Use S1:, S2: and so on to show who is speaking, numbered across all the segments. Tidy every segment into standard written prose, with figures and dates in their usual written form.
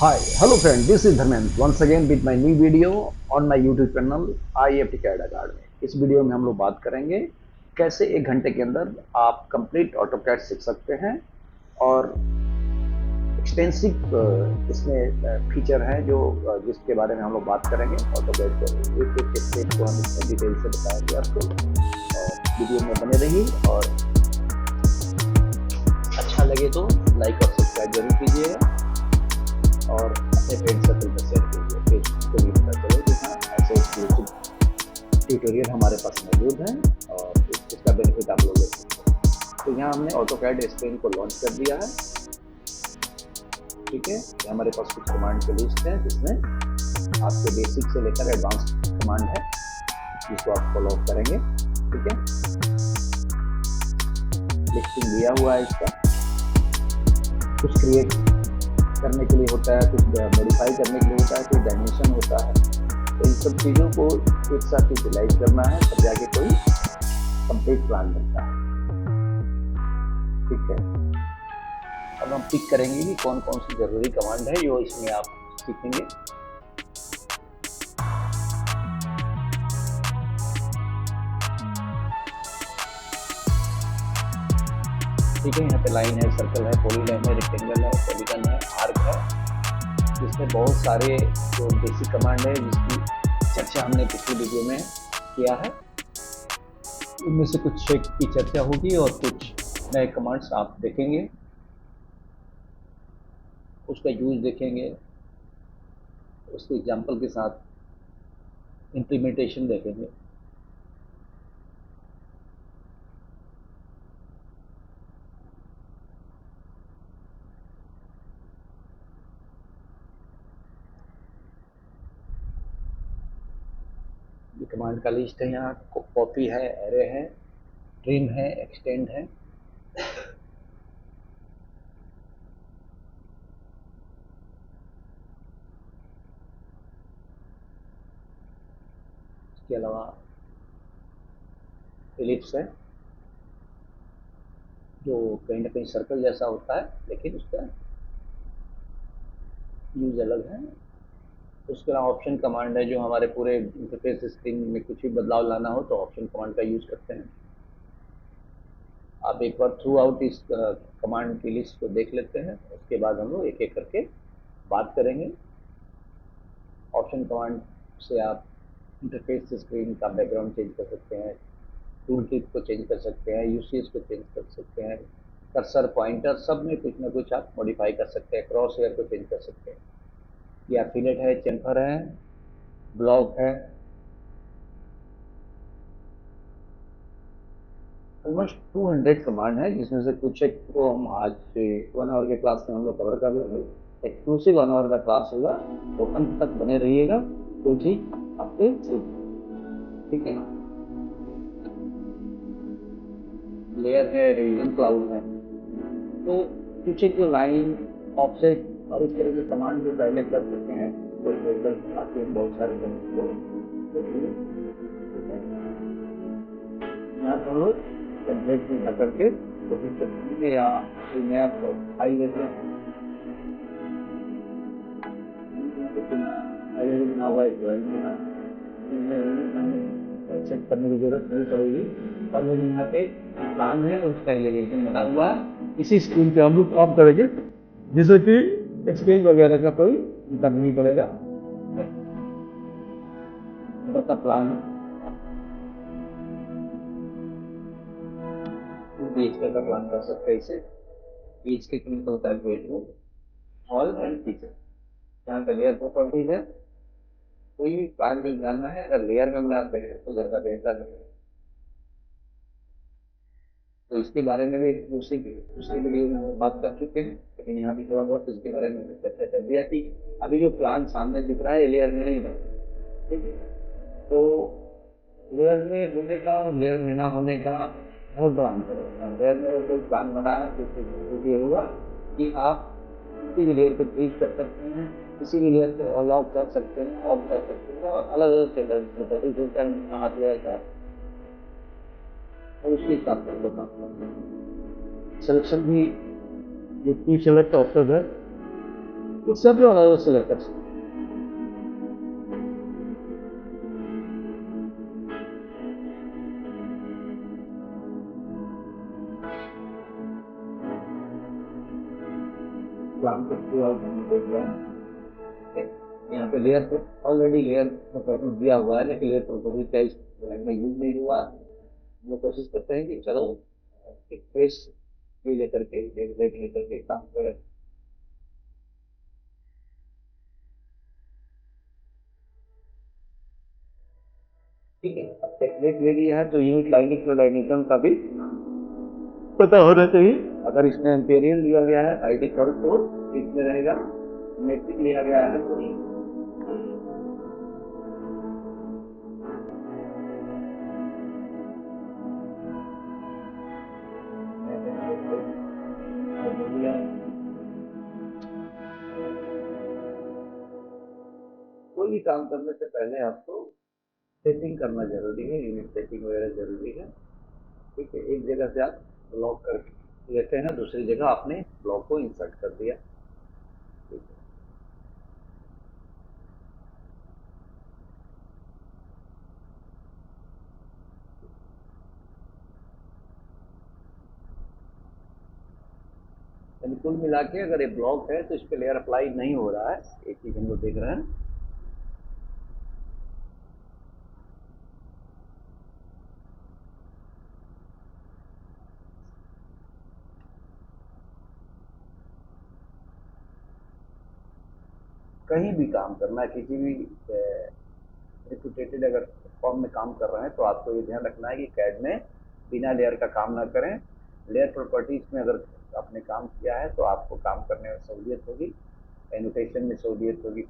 S1: Hi, hello friend, this is Dharmendra once again with my new video on my YouTube channel IFT CAD Academy। इस video में हम लोग बात करेंगे कैसे 1 घंटे के अंदर आप कंप्लीट ऑटोकैड सीख सकते हैं और एक्सटेंसिव इसमें फीचर हैं जो जिसके बारे में हम लोग बात करेंगे। ऑटोकैड को एक एक स्टेप को हम इसमें डिटेल से बताएंगे आपको, और वीडियो में बने रहिए और अच्छा लगे तो लाइक और सब्सक्राइब जरूर कीजिएगा और अपने फ्रेंड सर्कल में शेयर कीजिए, फिर उसको भी पता चले कि हाँ ऐसे एक्सक्लूसिव ट्यूटोरियल हमारे पास मौजूद हैं और इसका बेनिफिट आप लोग ले सकते हैं। तो यहाँ हमने ऑटोकैड स्पेन को लॉन्च कर दिया है। ठीक है, ये हमारे पास कुछ कमांड की लिस्ट है जिसमें आपके बेसिक से लेकर एडवांस कमांड है जिसको आप फॉलो अप करेंगे। ठीक है, लिस्टिंग दिया हुआ है इसका, कुछ क्रिएट करने के लिए होता है, कुछ मॉडिफाई करने के लिए होता है, कुछ डायमेंशन होता है। तो इन सब चीज़ों को एक साथ यूटिलाइज करना है, तब जाके कोई कंप्लीट प्लान बनता है। ठीक है, अब हम पिक करेंगे कि कौन कौन सी जरूरी कमांड है जो इसमें आप सीखेंगे। ठीक है, यहाँ पे लाइन है, सर्कल है, पॉलीलाइन है, रेक्टेंगल है, पॉलीगन है, आर्क है, जिसमें बहुत सारे जो बेसिक कमांड है जिसकी चर्चा हमने पिछली वीडियो में किया है। उनमें से कुछ की चर्चा होगी और कुछ नए कमांड्स आप देखेंगे, उसका यूज देखेंगे, उसके एग्जाम्पल के साथ इम्प्लीमेंटेशन देखेंगे। ये कमांड का लिस्ट है, यहाँ कॉपी है, एरे है, ट्रिम है, एक्सटेंड है। इसके अलावा एलिप्स है जो कहीं ना कहीं सर्कल जैसा होता है लेकिन उसका यूज अलग है। उसके अलावा ऑप्शन कमांड है जो हमारे पूरे इंटरफेस स्क्रीन में कुछ भी बदलाव लाना हो तो ऑप्शन कमांड का यूज करते हैं। आप एक बार थ्रू आउट इस कमांड की लिस्ट को देख लेते हैं, उसके बाद हम लोग एक एक करके बात करेंगे। ऑप्शन कमांड से आप इंटरफेस स्क्रीन का बैकग्राउंड चेंज कर सकते हैं, टूल टिप को चेंज कर सकते हैं, यूसेज को चेंज कर सकते हैं, कर्सर पॉइंटर सब में कुछ ना कुछ आप मॉडिफाई कर सकते हैं, क्रॉस हेयर को चेंज कर सकते हैं। या फिलेट है, चेम्फर है, ब्लॉक है, ऑलमोस्ट 200 कमांड है जिसमें से कुछ एक को हम आज से 1 आवर के क्लास में हम लोग कवर कर लेंगे। एक्सक्लूसिव 1 आवर का क्लास होगा तो अंत तक बने रहिएगा, तो ठीक आपके ठीक है। लेयर है, रीजन क्लाउड है, तो कुछ एक लाइन ऑफसेट और इस तरह के कमांड जो पहले कर सकते हैं तो आते हैं बहुत सारे कमांड को। यहाँ हम लोग टेम्पलेट में जाकर के कोशिश करेंगे या कोई नया फाइल लेते हैं, चेक करने की जरूरत नहीं पड़ेगी। और जो यहाँ पे प्लान है उसका एलिवेशन बना हुआ है, इसी स्क्रीन पे हम लोग काम करेंगे जिससे कि एक्सचेंज वगैरह का कोई करना नहीं पड़ेगा। बता प्लान बीएचके का प्लान कर सकते हैं। इसे बीएचके के लिए होता है बेडरूम, हॉल एंड किचन। यहाँ का लेयर प्रॉपर्टीज है, कोई भी प्लान भी जानना है अगर लेयर में आप बैठे तो ज़्यादा बेहतर है। तो इसके बारे में भी उसके लिए बात कर चुके हैं, लेकिन यहाँ भी थोड़ा बहुत इसके बारे में चर्चा चल रही थी। अभी जो प्लान सामने दिख रहा है लेयर में नहीं है, ठीक है। तो लेयर में होने का और लेयर में ना होने का बहुत बड़ा अंतर है। लेयर में कोई प्लान बना है तो ये होगा कि आप किसी भी लेयर को ट्रीट कर सकते हैं, किसी भी लेयर को ऑल आउट कर सकते हैं, ऑफ कर सकते हैं और अलग अलग शेडर हाथ लेयर का और उसके हिसाब से काम करते हैं। सिलेक्शन भी जो की सेलेक्ट ऑप्शन है Usapıyor olasılıklar. Plan करके और यहाँ पे लेयर तो ऑलरेडी लेयर मतलब दिया हुआ है, लेकिन लेयर तो कभी क्या में यूज नहीं हुआ। हम लोग कोशिश करते हैं कि चलो एक फ्रेश ये लेकर के एक रेट लेकर के काम करें। ठीक है, अब टेक्निक ले लिया है तो यूनिट लाइनिंग फ्लोडाइनिज्म का भी पता होना चाहिए। अगर इसमें एम्पेरियल दिया गया है आईडी कर्व तो इसमें रहेगा, मेट्रिक लिया गया है तो कोई भी काम करने से पहले आपको सेटिंग करना जरूरी है, यूनिट सेटिंग वगैरह जरूरी है। ठीक है, एक जगह से आप ब्लॉक कर लेते हैं, दूसरी जगह आपने ब्लॉक को इंसर्ट कर दिया। ठीक है, यानी कुल मिला के अगर ये ब्लॉक है तो इस पर लेयर अप्लाई नहीं हो रहा है, एक चीज हम लोग देख रहे हैं। कहीं भी काम करना है, किसी भी रिप्यूटेटेड अगर फॉर्म में काम कर रहे हैं तो आपको ये ध्यान रखना है कि कैड में बिना लेयर का काम ना करें। लेयर प्रॉपर्टीज में अगर आपने काम किया है तो आपको काम करने में सहूलियत होगी, एनोटेशन में सहूलियत होगी,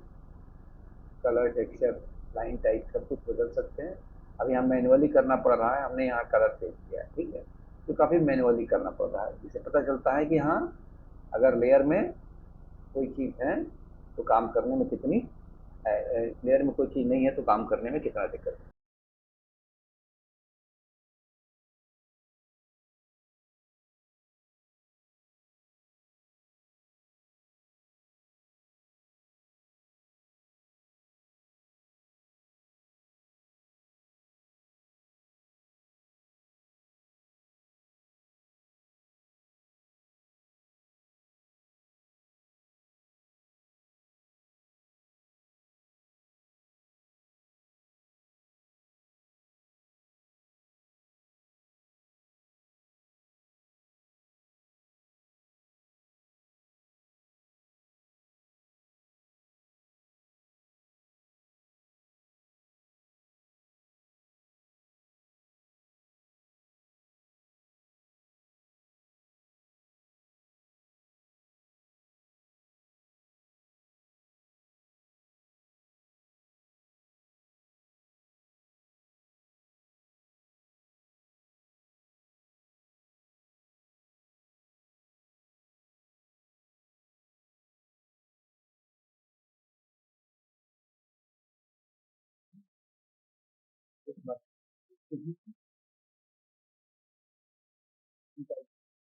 S1: कलर टेक्सचर लाइन टाइप सब कुछ बदल सकते हैं। अब यहाँ मैनुअली करना पड़ रहा है, हमने यहाँ कलर चेंज किया है। ठीक है, तो काफ़ी मैनुअली करना पड़ रहा है, इससे पता चलता है कि हाँ अगर लेयर में कोई चीज़ है तो काम करने में कितनी, लेयर में कोई चीज़ नहीं है तो काम करने में कितना दिक्कत है।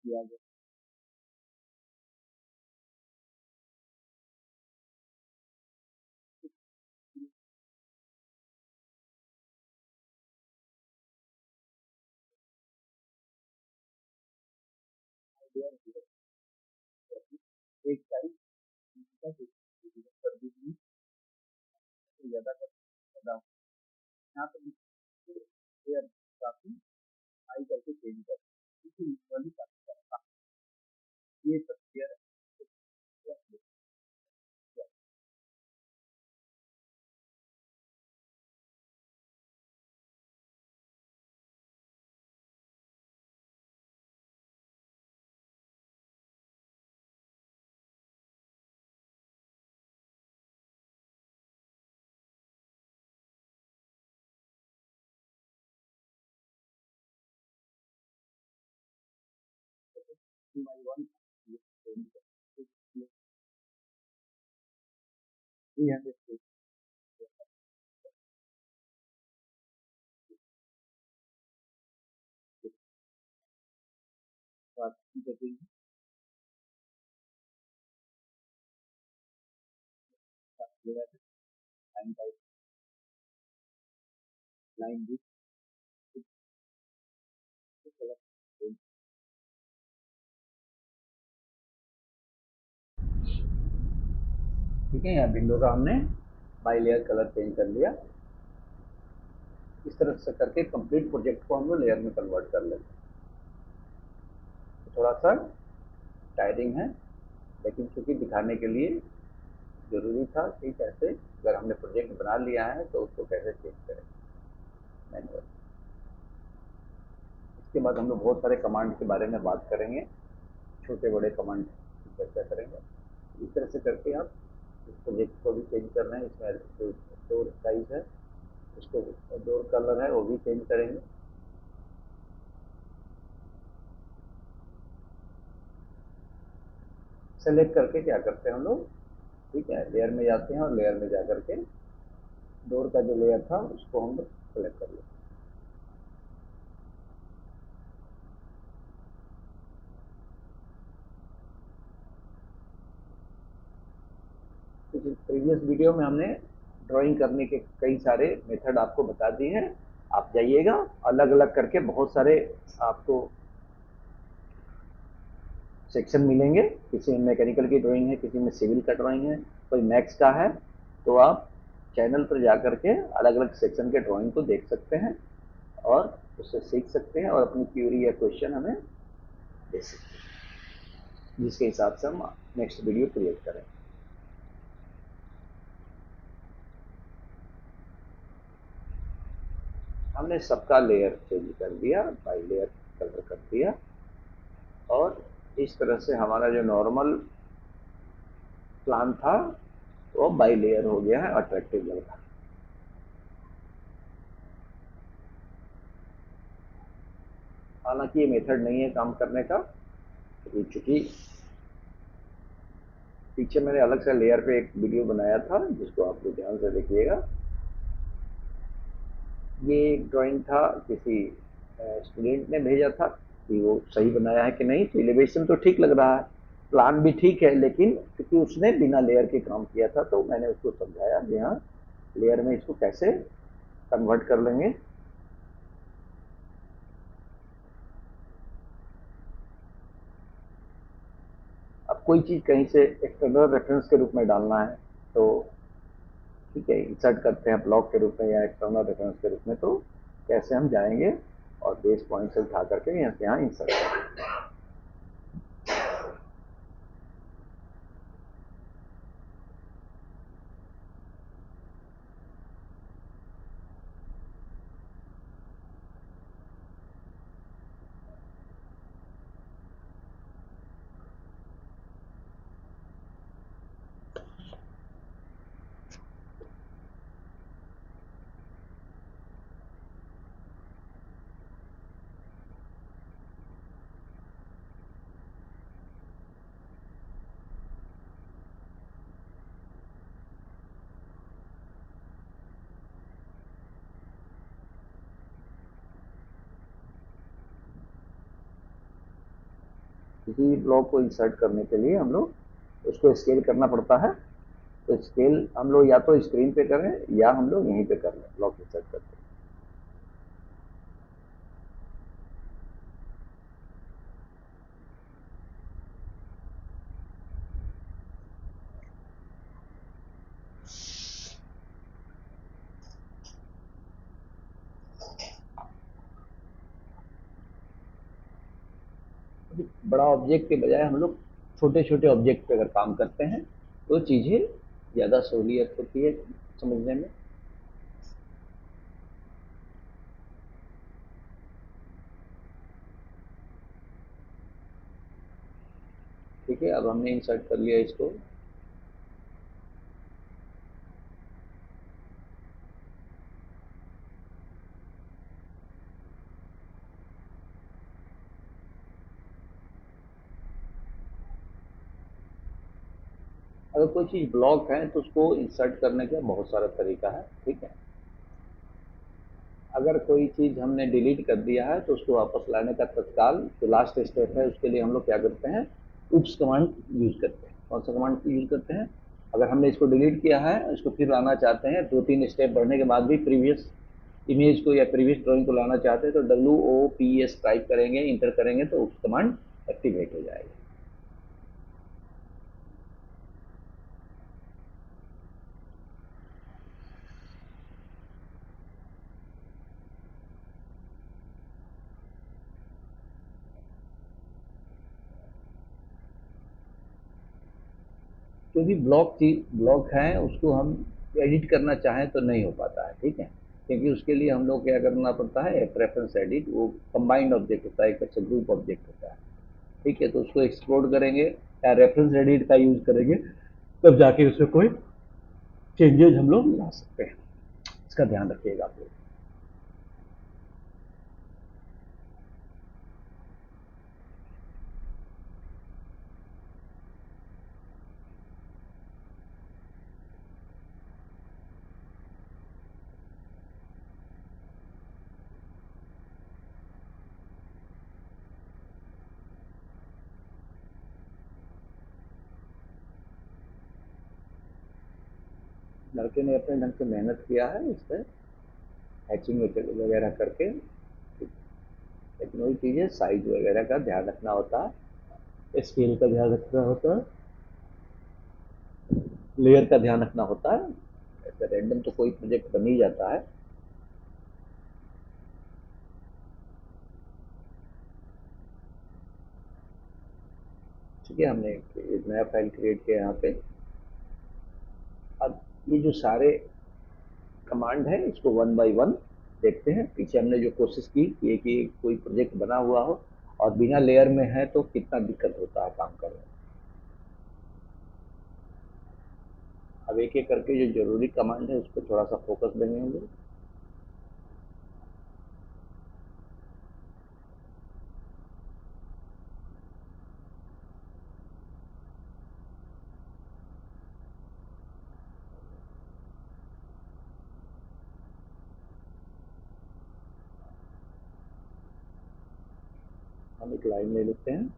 S1: किया गया एक साइड का कर दीजिए तो ज़्यादा कर ज़्यादा यहाँ पे लेयर काफ़ी हाई करके चेंज कर इसी वाली का ये sub layer my one three hundred line type line भी ठीक है। यहाँ विंडो का हमने बाई लेयर कलर चेंज कर लिया। इस तरह से करके कंप्लीट प्रोजेक्ट को हम लोग लेयर में कन्वर्ट कर लेते हैं। थोड़ा सा टायरिंग है, लेकिन चूंकि दिखाने के लिए जरूरी था कि कैसे अगर हमने प्रोजेक्ट बना लिया है तो उसको कैसे चेंज करें मैनुअल। इसके बाद हम लोग बहुत सारे कमांड के बारे में बात करेंगे, छोटे बड़े कमांड की चर्चा करेंगे। इस तरह से करके आप इस प्रोजेक्ट को भी चेंज कर रहे हैं। इसमें जो डोर साइज है उसको, डोर कलर है वो भी चेंज करेंगे। सेलेक्ट करके क्या करते हैं हम लोग, ठीक है, लेयर में जाते हैं और लेयर में जा करके डोर का जो लेयर था उसको हम लोग सेलेक्ट कर लेते हैं। प्रीवियस वीडियो में हमने ड्राइंग करने के कई सारे मेथड आपको बता दिए हैं। आप जाइएगा, अलग अलग करके बहुत सारे आपको सेक्शन मिलेंगे। किसी में मैकेनिकल की ड्राइंग है, किसी में सिविल का ड्राइंग है, कोई मैथ्स का है। तो आप चैनल पर जा करके अलग अलग सेक्शन के ड्राइंग को देख सकते हैं और उससे सीख सकते हैं और अपनी क्यूरी या क्वेश्चन हमें दे सकते हैं, जिसके हिसाब से हम नेक्स्ट वीडियो क्रिएट करें। हमने सबका लेयर चेंज कर दिया, बाई लेयर कलर कर दिया और इस तरह से हमारा जो नॉर्मल प्लान था वो बाई लेयर हो गया है अट्रैक्टिव लगा। हालांकि ये मेथड नहीं है काम करने का, चूंकि पीछे मैंने अलग से लेयर पे एक वीडियो बनाया था जिसको आप लोग ध्यान से देखिएगा। ये एक ड्राइंग था, किसी स्टूडेंट ने भेजा था कि वो सही बनाया है कि नहीं। तो एलिवेशन तो ठीक लग रहा है, प्लान भी ठीक है, लेकिन क्योंकि उसने बिना लेयर के काम किया था तो मैंने उसको समझाया कि हाँ लेयर में इसको कैसे कन्वर्ट कर लेंगे। अब कोई चीज़ कहीं से एक्सटर्नल रेफरेंस के रूप में डालना है तो ठीक है, इंसर्ट करते हैं ब्लॉक के रूप में या एक्सटर्नल रेफरेंस के रूप में। तो कैसे हम जाएंगे और बेस पॉइंट से उठा करके यहाँ से यहाँ इंसर्ट करेंगे। किसी ब्लॉक को इंसर्ट करने के लिए हम लोग उसको स्केल करना पड़ता है। तो स्केल हम लोग या तो स्क्रीन पे करें या हम लोग यहीं पे कर लें ब्लॉक इंसर्ट करते हैं। बड़ा ऑब्जेक्ट के बजाय हम लोग छोटे छोटे ऑब्जेक्ट पे अगर काम करते हैं तो चीज़ें ज़्यादा सहूलियत होती है समझने में। ठीक है, अब हमने इंसर्ट कर लिया इसको। अगर कोई चीज़ ब्लॉक है तो उसको इंसर्ट करने का बहुत सारा तरीका है। ठीक है, अगर कोई चीज़ हमने डिलीट कर दिया है तो उसको वापस लाने का तत्काल जो लास्ट स्टेप है उसके लिए हम लोग क्या करते हैं, उप्स कमांड यूज करते हैं। कौन सा कमांड यूज करते हैं, अगर हमने इसको डिलीट किया है, इसको फिर लाना चाहते हैं, 2-3 स्टेप बढ़ने के बाद भी प्रीवियस इमेज को या प्रीवियस ड्राइंग को लाना चाहते हैं, तो WOPS टाइप करेंगे, इंटर करेंगे तो कमांड एक्टिवेट हो जाएगी। क्योंकि ब्लॉक है, उसको हम एडिट करना चाहें तो नहीं हो पाता है, ठीक है। क्योंकि उसके लिए हम लोग क्या करना पड़ता है, प्रेफरेंस एडिट, वो कंबाइंड ऑब्जेक्ट होता है, एक अच्छा ग्रुप ऑब्जेक्ट होता है, ठीक है। तो उसको एक्सप्लोर करेंगे या रेफरेंस एडिट का यूज करेंगे, तब जाके उसमें कोई चेंजेस हम लोग ला सकते हैं। इसका ध्यान रखिएगा आप लोग। लड़के ने अपने ढंग से मेहनत किया है इस पर, हैचिंग वगैरह करके। लेकिन वही चीज़ है, साइज वगैरह का ध्यान रखना होता है, स्केल का ध्यान रखना होता है, लेयर का ध्यान रखना होता है। ऐसे रैंडम तो कोई प्रोजेक्ट बन ही जाता है। ठीक है, हमने एक नया फाइल क्रिएट किया यहाँ पे। अब ये जो सारे कमांड है, इसको वन बाय वन देखते हैं। पीछे हमने जो कोशिश की कि कोई प्रोजेक्ट बना हुआ हो और बिना लेयर में है तो कितना दिक्कत होता है काम करने में। अब एक एक करके जो जरूरी कमांड है उस पर थोड़ा सा फोकस देंगे हम लोग। हम एक लाइन ले लेते हैं।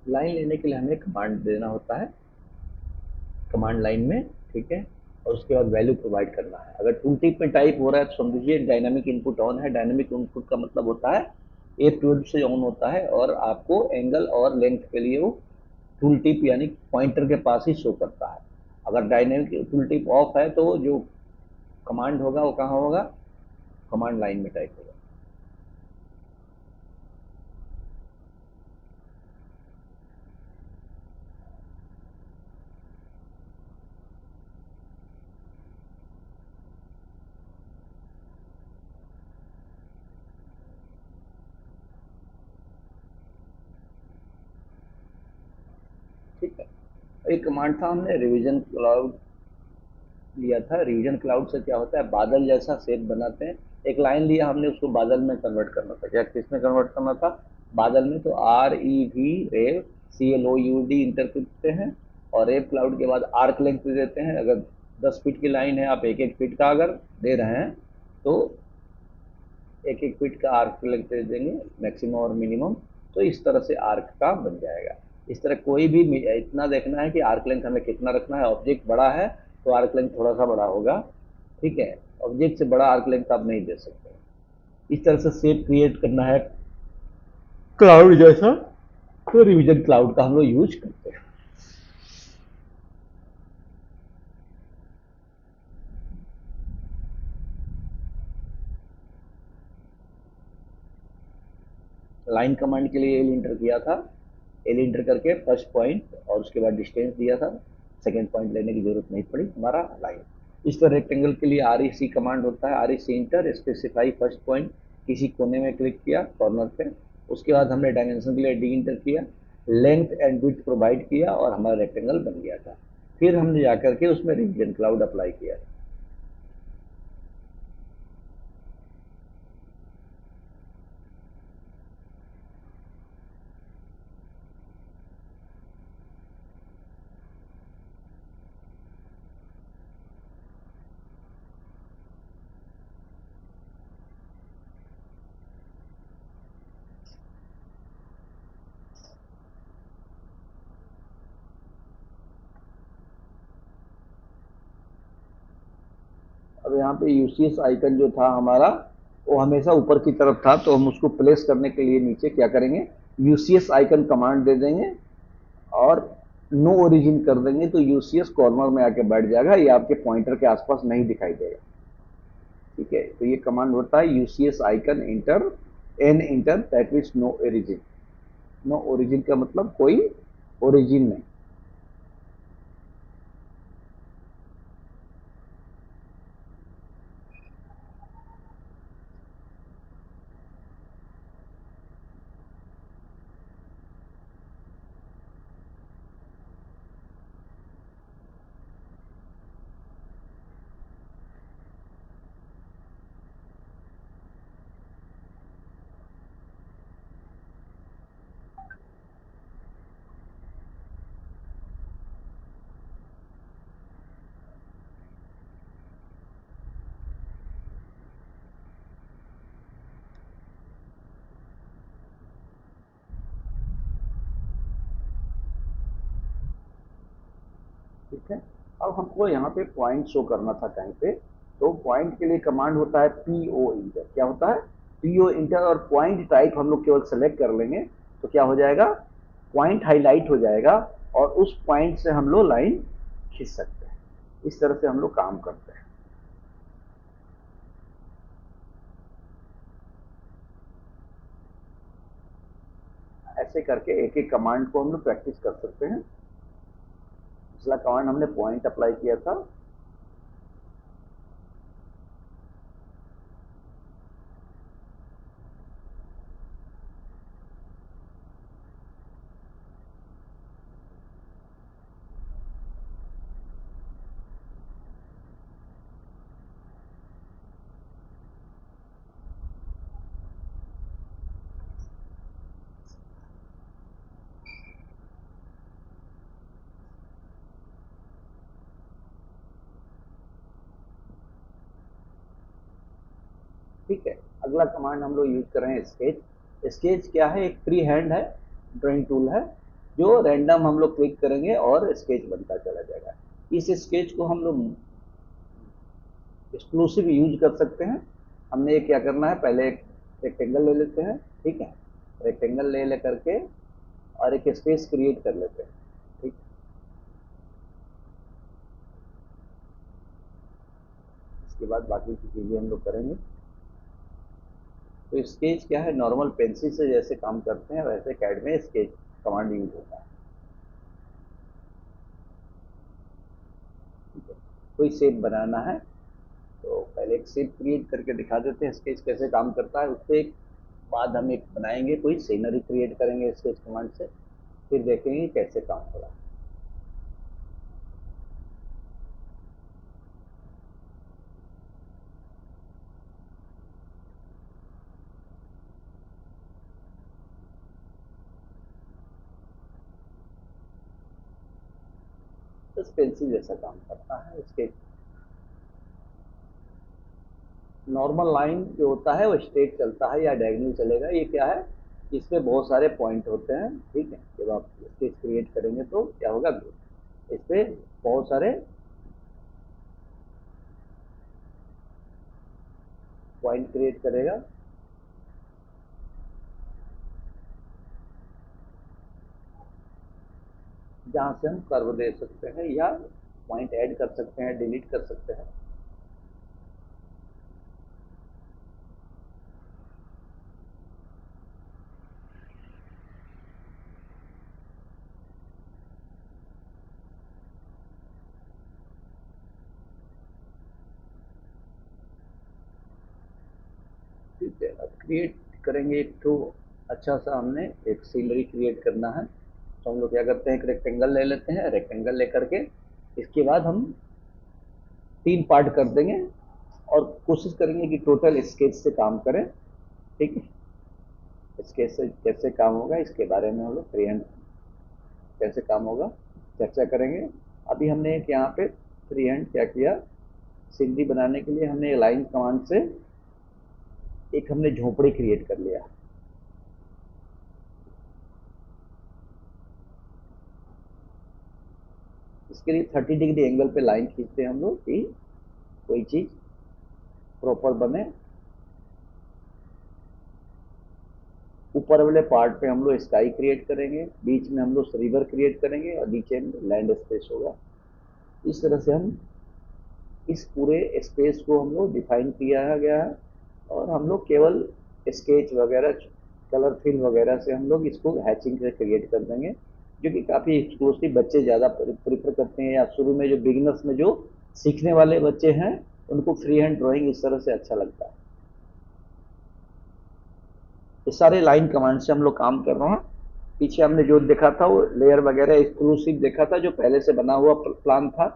S1: लाइन लेने के लिए हमें कमांड देना होता है कमांड लाइन में, ठीक है। और उसके बाद वैल्यू प्रोवाइड करना है। अगर टूल टिप में टाइप हो रहा है तो समझिए डायनामिक इनपुट ऑन है। डायनामिक इनपुट का मतलब होता है F12 से ऑन होता है और आपको एंगल और लेंथ के लिए वो टूल टिप यानी पॉइंटर के पास ही शो करता है। अगर डायनेमिक टूल टिप ऑफ है तो जो कमांड होगा वो कहाँ होगा, कमांड लाइन में टाइप होगा। ठीक है, एक कमांड था, हमने रिवीजन क्लाउड लिया था। रिवीजन क्लाउड से क्या होता है, बादल जैसा शेप बनाते हैं। एक लाइन लिया हमने, उसको बादल में कन्वर्ट करना था। क्या किस में कन्वर्ट करना था, बादल में। तो REV रेव CLOUD इंटर करते हैं और रेव क्लाउड के बाद आर्क लेंथ दे देते हैं। अगर 10 फीट की लाइन है, आप एक एक फीट का अगर दे रहे हैं तो एक एक फीट का आर्क लेंथ दे देंगे, मैक्सिमम और मिनिमम। तो इस तरह से आर्क का बन जाएगा। इस तरह कोई भी इतना देखना है कि आर्क लेंथ हमें कितना रखना है। ऑब्जेक्ट बड़ा है तो आर्क लेंथ थोड़ा सा बड़ा होगा, ठीक है। ऑब्जेक्ट से बड़ा आर्क लेंथ आप नहीं दे सकते। इस तरह से शेप क्रिएट करना है क्लाउड जैसा, तो रिवीजन क्लाउड का हम लोग यूज करते हैं। लाइन कमांड के लिए एल इंटर किया था। एल इंटर करके फर्स्ट पॉइंट और उसके बाद डिस्टेंस दिया था। सेकेंड पॉइंट लेने की जरूरत नहीं पड़ी, हमारा लाइन। इस तरह रेक्टेंगल के लिए REC कमांड होता है। REC inter specify first point, किसी कोने में क्लिक किया कॉर्नर पे। उसके बाद हमने डायमेंशन के लिए डी इंटर किया, लेंथ एंड विड्थ प्रोवाइड किया और हमारा रेक्टेंगल बन गया था। फिर हमने जाकर के उसमें रीजन क्लाउड अप्लाई किया। अब यहाँ पे यूसीएस आइकन जो था हमारा वो हमेशा ऊपर की तरफ था, तो हम उसको प्लेस करने के लिए नीचे क्या करेंगे, यूसीएस आइकन कमांड दे देंगे और नो ओरिजिन कर देंगे, तो यूसीएस कॉर्नर में आके बैठ जाएगा, ये आपके पॉइंटर के आसपास नहीं दिखाई देगा। ठीक है, तो ये कमांड होता है UCS icon enter N enter that means no origin. No origin का मतलब कोई ओरिजिन नहीं। ठीक है, अब हमको यहाँ पे पॉइंट शो करना था कहीं पे, तो पॉइंट के लिए कमांड होता है पीओ इंटर। क्या होता है, पीओ इंटर, और पॉइंट टाइप हम लोग केवल सेलेक्ट कर लेंगे तो क्या हो जाएगा, पॉइंट हाईलाइट हो जाएगा और उस पॉइंट से हम लोग लाइन खींच सकते हैं। इस तरह से हम लोग काम करते हैं। ऐसे करके एक एक कमांड को हम लोग प्रैक्टिस कर सकते हैं। पिछला कमांड हमने पॉइंट अप्लाई किया था। ठीक है, अगला कमांड हम लोग यूज कर रहे हैं स्केच। स्केच क्या है, एक फ्री हैंड है, ड्राइंग टूल है, जो रैंडम हम लोग क्लिक करेंगे और स्केच बनता चला जाएगा। इस स्केच को हम लोग एक्सक्लूसिव यूज कर सकते हैं। हमने ये क्या करना है, पहले एक रेक्टेंगल ले लेते हैं। ठीक है, रेक्टेंगल ले ले करके और एक स्पेस क्रिएट कर लेते हैं। ठीक, इसके बाद बाकी की चीजें हम लोग करेंगे। तो स्केच क्या है, नॉर्मल पेंसिल से जैसे काम करते हैं वैसे कैड में स्केच कमांड यूज होता है। ठीक है, कोई शेप बनाना है तो पहले एक शेप क्रिएट करके दिखा देते हैं स्केच कैसे काम करता है। उसके बाद हम एक बनाएंगे, कोई सीनरी क्रिएट करेंगे स्केच कमांड से, फिर देखेंगे कैसे काम हो रहा है। बस पेंसिल जैसा काम करता है स्केच। नॉर्मल लाइन जो होता है वो स्ट्रेट चलता है या डायगोनल चलेगा। ये क्या है, इसमें बहुत सारे पॉइंट होते हैं। ठीक है, जब आप स्केच क्रिएट करेंगे तो क्या होगा, इस पे बहुत सारे पॉइंट क्रिएट करेगा। जहाँ से हम कर्व दे सकते हैं या पॉइंट ऐड कर सकते हैं, डिलीट कर सकते हैं। ठीक है, अब क्रिएट करेंगे एक तो अच्छा सा, हमने एक सीनरी क्रिएट करना है, तो हम लोग क्या करते हैं, एक रेक्टेंगल ले लेते हैं। रेक्टेंगल लेकर के इसके बाद हम 3 पार्ट कर देंगे और कोशिश करेंगे कि टोटल स्केच से काम करें। ठीक है, स्केच से कैसे काम होगा इसके बारे में हम लोग फ्री हैंड कैसे काम होगा चर्चा करेंगे। अभी हमने एक यहाँ पे फ्री हैंड क्या किया, सीनरी बनाने के लिए हमने लाइन कमांड से एक हमने झोपड़ी क्रिएट कर लिया। इसके लिए 30 डिग्री एंगल पे लाइन खींचते हैं हम लोग कि कोई चीज प्रॉपर बने। ऊपर वाले पार्ट पे हम लोग स्काई क्रिएट करेंगे, बीच में हम लोग रिवर क्रिएट करेंगे और नीचे में लैंड स्पेस होगा। इस तरह से हम इस पूरे स्पेस को हम लोग डिफाइन किया गया है। और हम लोग केवल स्केच वगैरह, कलर फिल वगैरह से हम लोग इसको हैचिंग से क्रिएट कर देंगे, जो कि काफ़ी एक्सक्लूसिव बच्चे ज़्यादा प्रीफर करते हैं, या शुरू में जो बिगिनर्स में जो सीखने वाले बच्चे हैं उनको फ्री हैंड ड्राइंग इस तरह से अच्छा लगता है। ये सारे लाइन कमांड से हम लोग काम कर रहे हैं। पीछे हमने जो देखा था वो लेयर वगैरह एक्सक्लूसिव देखा था, जो पहले से बना हुआ प्लान था,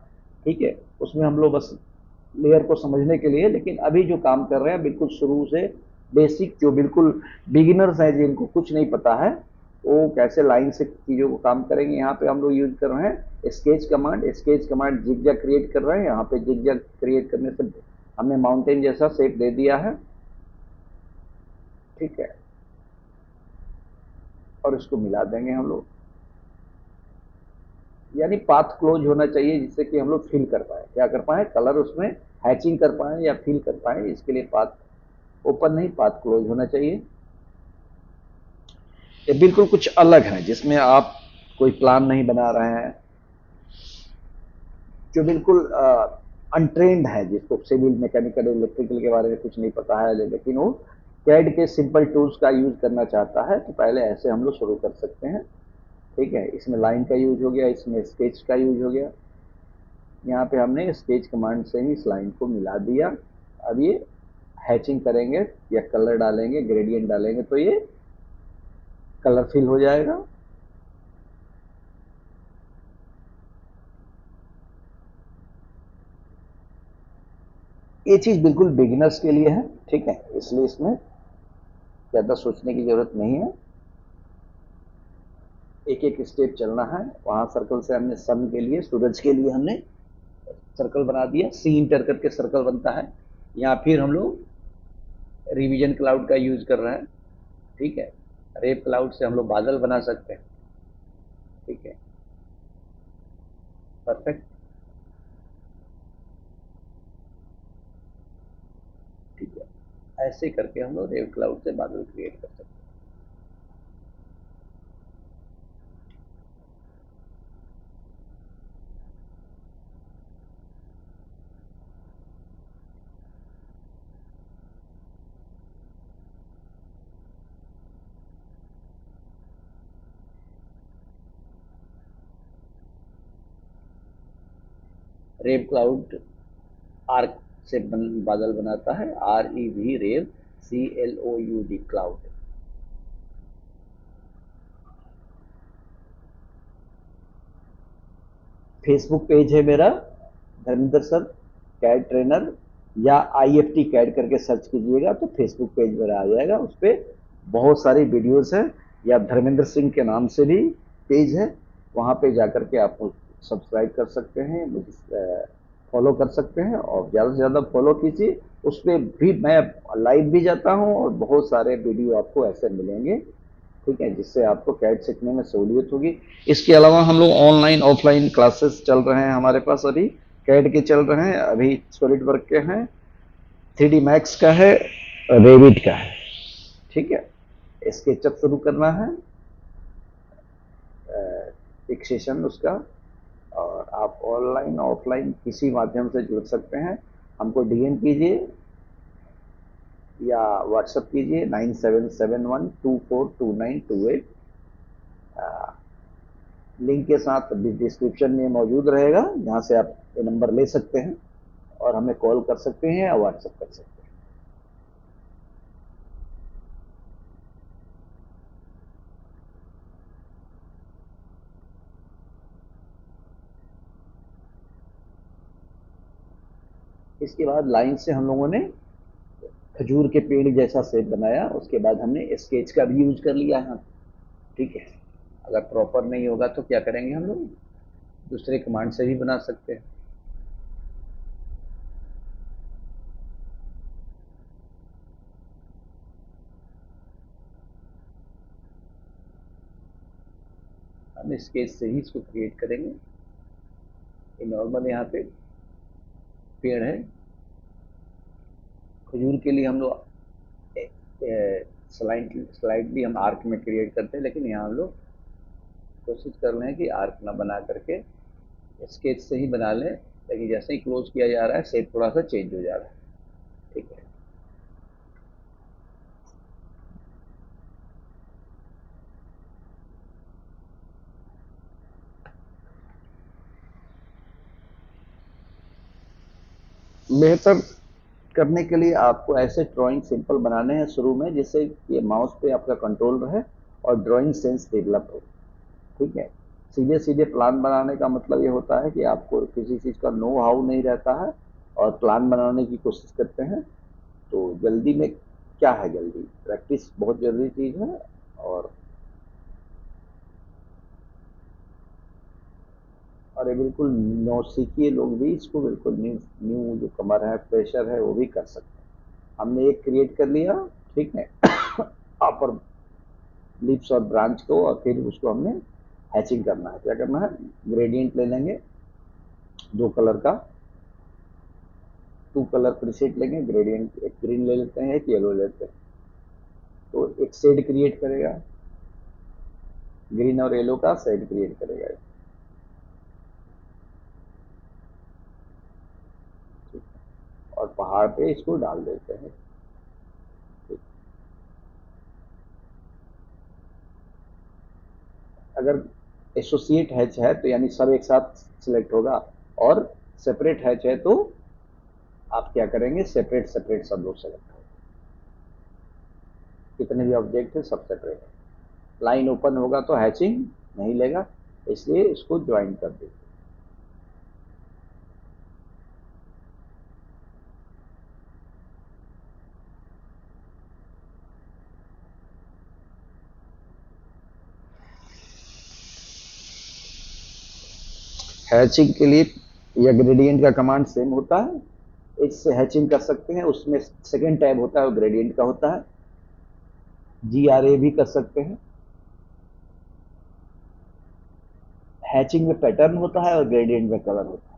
S1: ठीक है, उसमें हम लोग बस लेयर को समझने के लिए। लेकिन अभी जो काम कर रहे हैं बिल्कुल शुरू से बेसिक, जो बिल्कुल बिगिनर्स हैं जिनको कुछ नहीं पता है, वो कैसे लाइन से चीज़ों को काम करेंगे। यहाँ पे हम लोग यूज कर रहे हैं sketch command. Sketch command zigzag create कर रहे हैं। यहाँ पे जिगजैग क्रिएट करने से हमने माउंटेन जैसा शेप दे दिया है, ठीक है, और इसको मिला देंगे हम लोग। यानी पाथ क्लोज होना चाहिए, जिससे कि हम लोग फिल कर पाए, क्या कर पाए, कलर उसमें हैचिंग कर पाए या फिल कर पाए। इसके लिए पाथ ओपन नहीं, पाथ क्लोज होना चाहिए। ये बिल्कुल कुछ अलग है, जिसमें आप कोई प्लान नहीं बना रहे हैं, जो बिल्कुल अनट्रेंड है, जिसको सिविल, मैकेनिकल, इलेक्ट्रिकल के बारे में कुछ नहीं पता है, लेकिन वो कैड के सिंपल टूल्स का यूज करना चाहता है, तो पहले ऐसे हम लोग शुरू कर सकते हैं, ठीक है। इसमें लाइन का यूज हो गया, इसमें स्केच का यूज हो गया। यहाँ पे हमने स्केच कमांड से ही इस लाइन को मिला दिया। अब ये हैचिंग करेंगे या कलर डालेंगे, ग्रेडियंट डालेंगे, तो ये कलर फिल हो जाएगा। ये चीज बिल्कुल बिगिनर्स के लिए है, ठीक है, इसलिए इसमें ज्यादा सोचने की जरूरत नहीं है। एक एक स्टेप चलना है। वहां सर्कल से हमने सन के लिए, सूरज के लिए हमने सर्कल बना दिया, सी इंटर करके सर्कल बनता है। या फिर हम लोग रिवीजन क्लाउड का यूज कर रहे हैं, ठीक है। रेप क्लाउड से हम लोग बादल बना सकते हैं, ठीक है, परफेक्ट, ठीक है। ऐसे करके हम लोग रेप क्लाउड से बादल क्रिएट कर सकते हैं। रेप क्लाउड आर्क से बादल बनाता है, REV, रेव, CLOUD, क्लाउड। फेसबुक पेज है मेरा, धर्मेंद्र सर कैड ट्रेनर, या IFT कैड करके सर्च कीजिएगा तो फेसबुक पेज मेरा आ जाएगा। उस पर बहुत सारी वीडियोस हैं, या धर्मेंद्र सिंह के नाम से भी पेज है, वहाँ पे जाकर के आप सब्सक्राइब कर सकते हैं, मुझे फॉलो कर सकते हैं, और ज़्यादा से ज़्यादा फॉलो कीजिए। उस पर भी मैं लाइव भी जाता हूँ, और बहुत सारे वीडियो आपको ऐसे मिलेंगे, ठीक है, जिससे आपको कैड सीखने में सहूलियत होगी। इसके अलावा हम लोग ऑनलाइन ऑफलाइन क्लासेस चल रहे हैं हमारे पास। अभी कैड के चल रहे हैं, अभी सॉलिड वर्क के हैं, 3D मैक्स का है, रेविट का है, ठीक है। स्केचअप शुरू करना है, एक सेशन उसका। और आप ऑनलाइन ऑफलाइन किसी माध्यम से जुड़ सकते हैं। हमको DM कीजिए या व्हाट्सएप कीजिए, 9771242928। लिंक के साथ डिस्क्रिप्शन में मौजूद रहेगा, जहाँ से आप ये नंबर ले सकते हैं और हमें कॉल कर सकते हैं या व्हाट्सएप कर सकते हैं। इसके बाद लाइन से हम लोगों ने खजूर के पेड़ जैसा शेप बनाया। उसके बाद हमने स्केच का भी यूज कर लिया है, ठीक है। अगर प्रॉपर नहीं होगा तो क्या करेंगे, हम लोग दूसरे कमांड से भी बना सकते हैं। हम स्केच से ही इसको क्रिएट करेंगे। ये नॉर्मल यहाँ पे पेड़ है, खजूर के लिए हम लोग स्लाइडली हम आर्क में क्रिएट करते हैं, लेकिन यहाँ हम लोग कोशिश कर रहे हैं कि आर्क ना बना करके स्केच से ही बना लें, लेकिन जैसे ही क्लोज किया जा रहा है शेप थोड़ा सा चेंज हो जा रहा है। ठीक है, बेहतर करने के लिए आपको ऐसे ड्राइंग सिंपल बनाने हैं शुरू में, जिससे ये माउस पे आपका कंट्रोल रहे और ड्राइंग सेंस डेवलप हो। ठीक है, सीधे सीधे प्लान बनाने का मतलब ये होता है कि आपको किसी चीज़ का नो हाउ नहीं रहता है और प्लान बनाने की कोशिश करते हैं, तो जल्दी में क्या है, जल्दी प्रैक्टिस बहुत जरूरी चीज़ है। और ये बिल्कुल नौसिखिए लोग भी इसको बिल्कुल न्यू न्यू जो कमर है, प्रेशर है, वो भी कर सकते हैं। हमने एक क्रिएट कर लिया, ठीक है, अपर लिप्स और ब्रांच को, और फिर उसको हमने हैचिंग करना है। क्या करना है, ग्रेडियंट ले लेंगे दो कलर का, टू कलर प्रीसेट लेंगे, ग्रेडियंट एक ग्रीन ले लेते हैं, एक येलो लेते हैं, तो एक शेड क्रिएट करेगा, ग्रीन और येलो का शेड क्रिएट करेगा। और पहाड़ पे इसको डाल देते हैं। अगर एसोसिएट हैच है तो यानी सब एक साथ सिलेक्ट होगा, और सेपरेट हैच है तो आप क्या करेंगे, सेपरेट सेपरेट सब लोग सेलेक्ट होगा। कितने भी ऑब्जेक्ट है सब सेपरेट है। लाइन ओपन होगा तो हैचिंग नहीं लेगा, इसलिए इसको ज्वाइन कर दीजिए। हैचिंग के लिए या ग्रेडियंट का कमांड सेम होता है, इससे हैचिंग कर सकते हैं। उसमें सेकेंड टैब होता है वो ग्रेडियंट का होता है, GRA भी कर सकते हैं। हैचिंग में पैटर्न होता है और ग्रेडियंट में कलर होता है।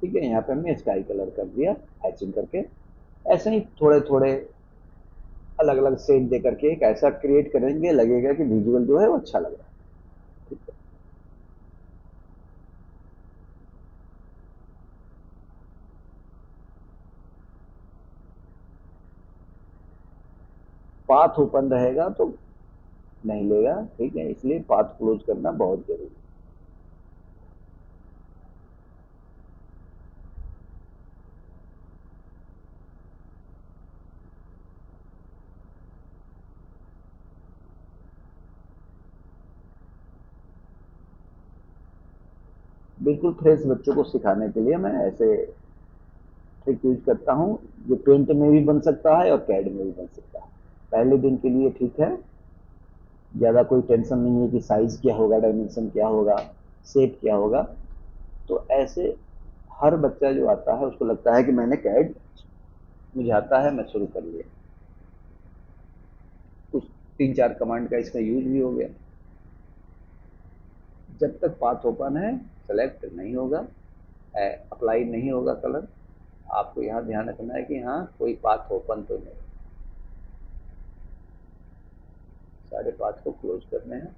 S1: ठीक है, यहाँ पे हमने स्काई कलर कर दिया हैचिंग करके। ऐसे ही थोड़े थोड़े अलग अलग शेड दे करके एक ऐसा क्रिएट करेंगे, लगेगा कि विजुअल जो है वो अच्छा लग रहा है। ठीक है, पाथ ओपन रहेगा तो नहीं लेगा, ठीक है, इसलिए पाथ क्लोज करना बहुत जरूरी है। बिल्कुल फ्रेश बच्चों को सिखाने के लिए मैं ऐसे ट्रिक यूज करता हूँ, जो पेंट में भी बन सकता है और कैड में भी बन सकता है। पहले दिन के लिए ठीक है, ज़्यादा कोई टेंशन नहीं है कि साइज क्या होगा, डायमेंशन क्या होगा, शेप क्या होगा। तो ऐसे हर बच्चा जो आता है उसको लगता है कि मैंने कैड, मुझे आता है, मैं शुरू कर लिया, कुछ तीन चार कमांड का इसका यूज भी हो गया। जब तक पाथ ओपन है सेलेक्ट नहीं होगा, अप्लाई नहीं होगा कलर, आपको यहाँ ध्यान रखना है कि हाँ कोई पाथ ओपन तो नहीं। सारे पाथ को क्लोज करने हैं।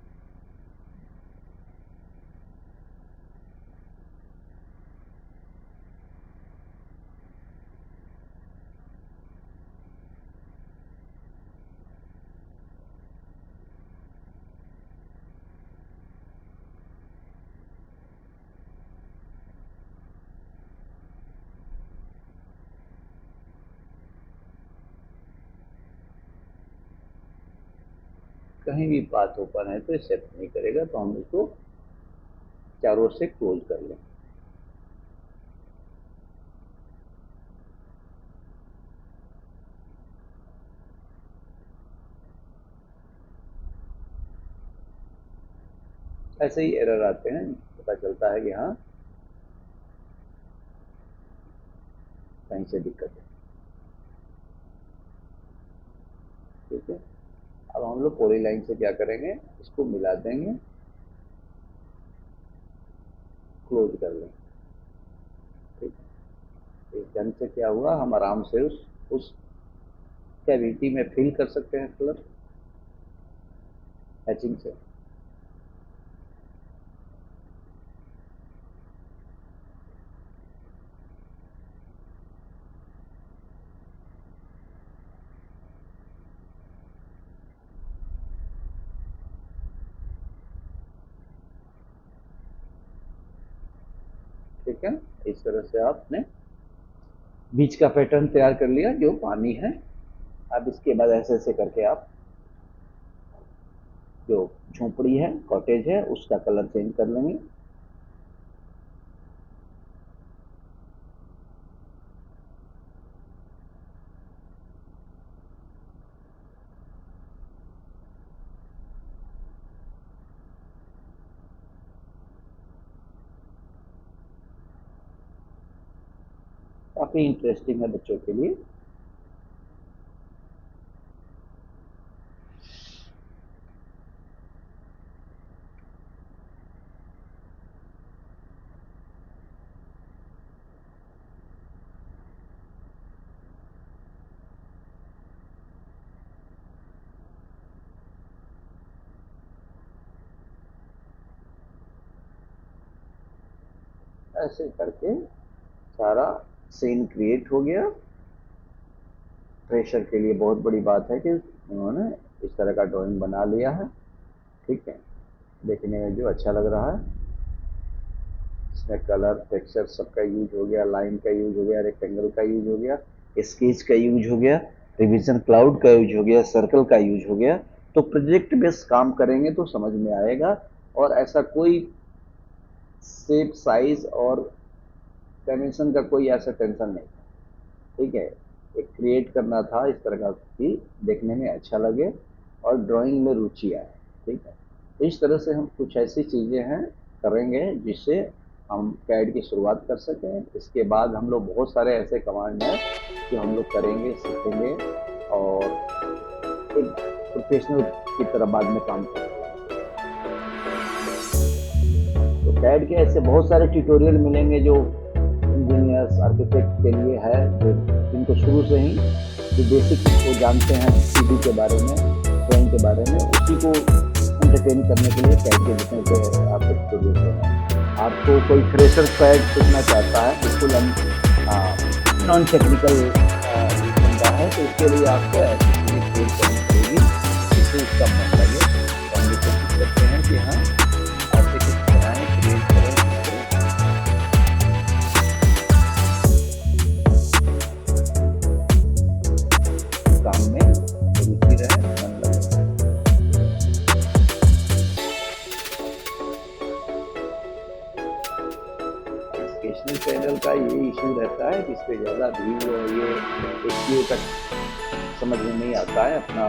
S1: कहीं भी पाथ ओपन है तो एक्सेप्ट नहीं करेगा, तो हम इसको चारों से क्लोज कर लें। ऐसे ही एरर आते हैं, पता चलता है कि हाँ कहीं से दिक्कत है। ठीक है, अब हम लोग पॉली लाइन से क्या करेंगे, इसको मिला देंगे, क्लोज कर लेंगे। ठीक है, इस ढंग से क्या हुआ, हम आराम से उस कैविटी में फिल कर सकते हैं कलर हैचिंग से। ठीक है, इस तरह से आपने बीच का पैटर्न तैयार कर लिया जो पानी है। अब इसके बाद ऐसे ऐसे करके आप जो झोपड़ी है, कॉटेज है, उसका कलर चेंज कर लेंगे। काफी इंटरेस्टिंग है बच्चों के लिए। ऐसे करके सारा सीन क्रिएट हो गया। प्रेशर के लिए बहुत बड़ी बात है कि उन्होंने इस तरह का ड्राइंग बना लिया है। ठीक है, देखने में जो अच्छा लग रहा है, इसमें कलर टेक्सचर सबका यूज हो गया, लाइन का यूज हो गया, रेक्टेंगल का यूज हो गया, स्केच का यूज हो गया, रिवीजन क्लाउड का यूज हो गया, सर्कल का यूज हो गया। तो प्रोजेक्ट बेस्ड काम करेंगे तो समझ में आएगा, और ऐसा कोई शेप साइज और डायमेंशन का कोई ऐसा टेंशन नहीं। ठीक है, एक क्रिएट करना था इस तरह का कि देखने में अच्छा लगे और ड्राइंग में रुचि आए। ठीक है, इस तरह से हम कुछ ऐसी चीज़ें हैं करेंगे जिससे हम कैड की शुरुआत कर सकें। इसके बाद हम लोग बहुत सारे ऐसे कमांड हैं जो हम लोग करेंगे, सीखेंगे, और एक प्रोफेशनल की तरह बाद में काम करेंगे। तो कैड के ऐसे बहुत सारे ट्यूटोरियल मिलेंगे जो इंजीनियर्स आर्किटेक्ट के लिए है, जो जिनको शुरू से ही जो बेसिक वो जानते हैं सीडी के बारे में, ड्राइंग के बारे में, उसी को एंटरटेन करने के लिए कैड के जितने से आप ट्यूटोरियल हैं। आपको कोई फ्रेशर कैड सीखना चाहता है, बिल्कुल हम नॉन टेक्निकल बंदा है, तो उसके लिए आपको ऐसी चीज़ें क्रिएट करनी पड़ेगी जिससे उसका मन लगे। तो हम लोग कोशिश करते हैं कि हाँ ऐसे कुछ बनाएं, क्रिएट करें, काम में रुचि रहे, मन लगे। एजुकेशनल चैनल का ये इशू रहता है कि इस पे ज़्यादा व्यू और ये एसईओ तक समझ में नहीं आता है। अपना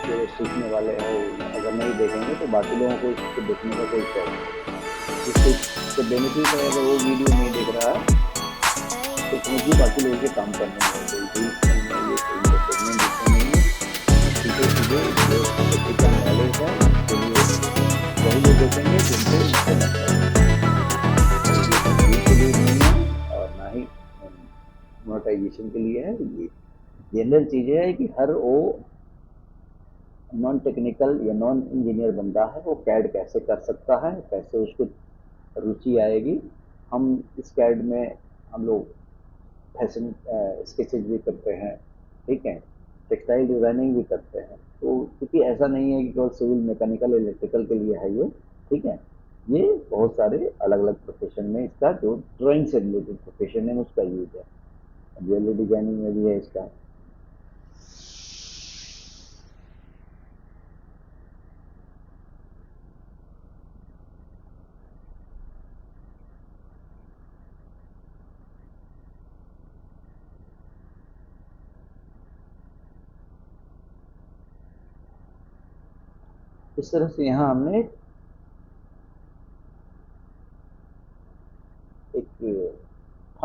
S1: जो सीखने वाले हैं वो अगर नहीं देखेंगे तो बाकी लोगों को इसको देखने का कोई फायदा नहीं। जिसको बेनिफिट है, अगर वो वीडियो नहीं देख रहा है तो समझिए बाकी लोगों के काम करने में कोई रील्स नहीं है, ये कोई इंटरटेनमेंट इसमें नहीं है। सीधे सीधे जो टेक्निकल नॉलेज है उसके लिए वही लोग देखेंगे जिनसे इससे मतलब के लिए नहीं है, और ना ही मोनेटाइजेशन के लिए है। ये जनरल चीज़ें है कि हर वो नॉन टेक्निकल या नॉन इंजीनियर बंदा है वो कैड कैसे कर सकता है, कैसे उसको रुचि आएगी। हम इस कैड में हम लोग फैशन स्केचेज भी करते हैं। ठीक है, टेक्सटाइल डिज़ाइनिंग भी करते हैं। तो क्योंकि ऐसा नहीं है कि केवल सिविल मैकेनिकल इलेक्ट्रिकल के लिए है ये। ठीक है, ये बहुत सारे अलग अलग प्रोफेशन में इसका जो ड्राइंग से रिलेटेड प्रोफेशन है उसका यूज है। ज्वेलरी डिजाइनिंग में भी है इसका। इस तरह से यहाँ हमने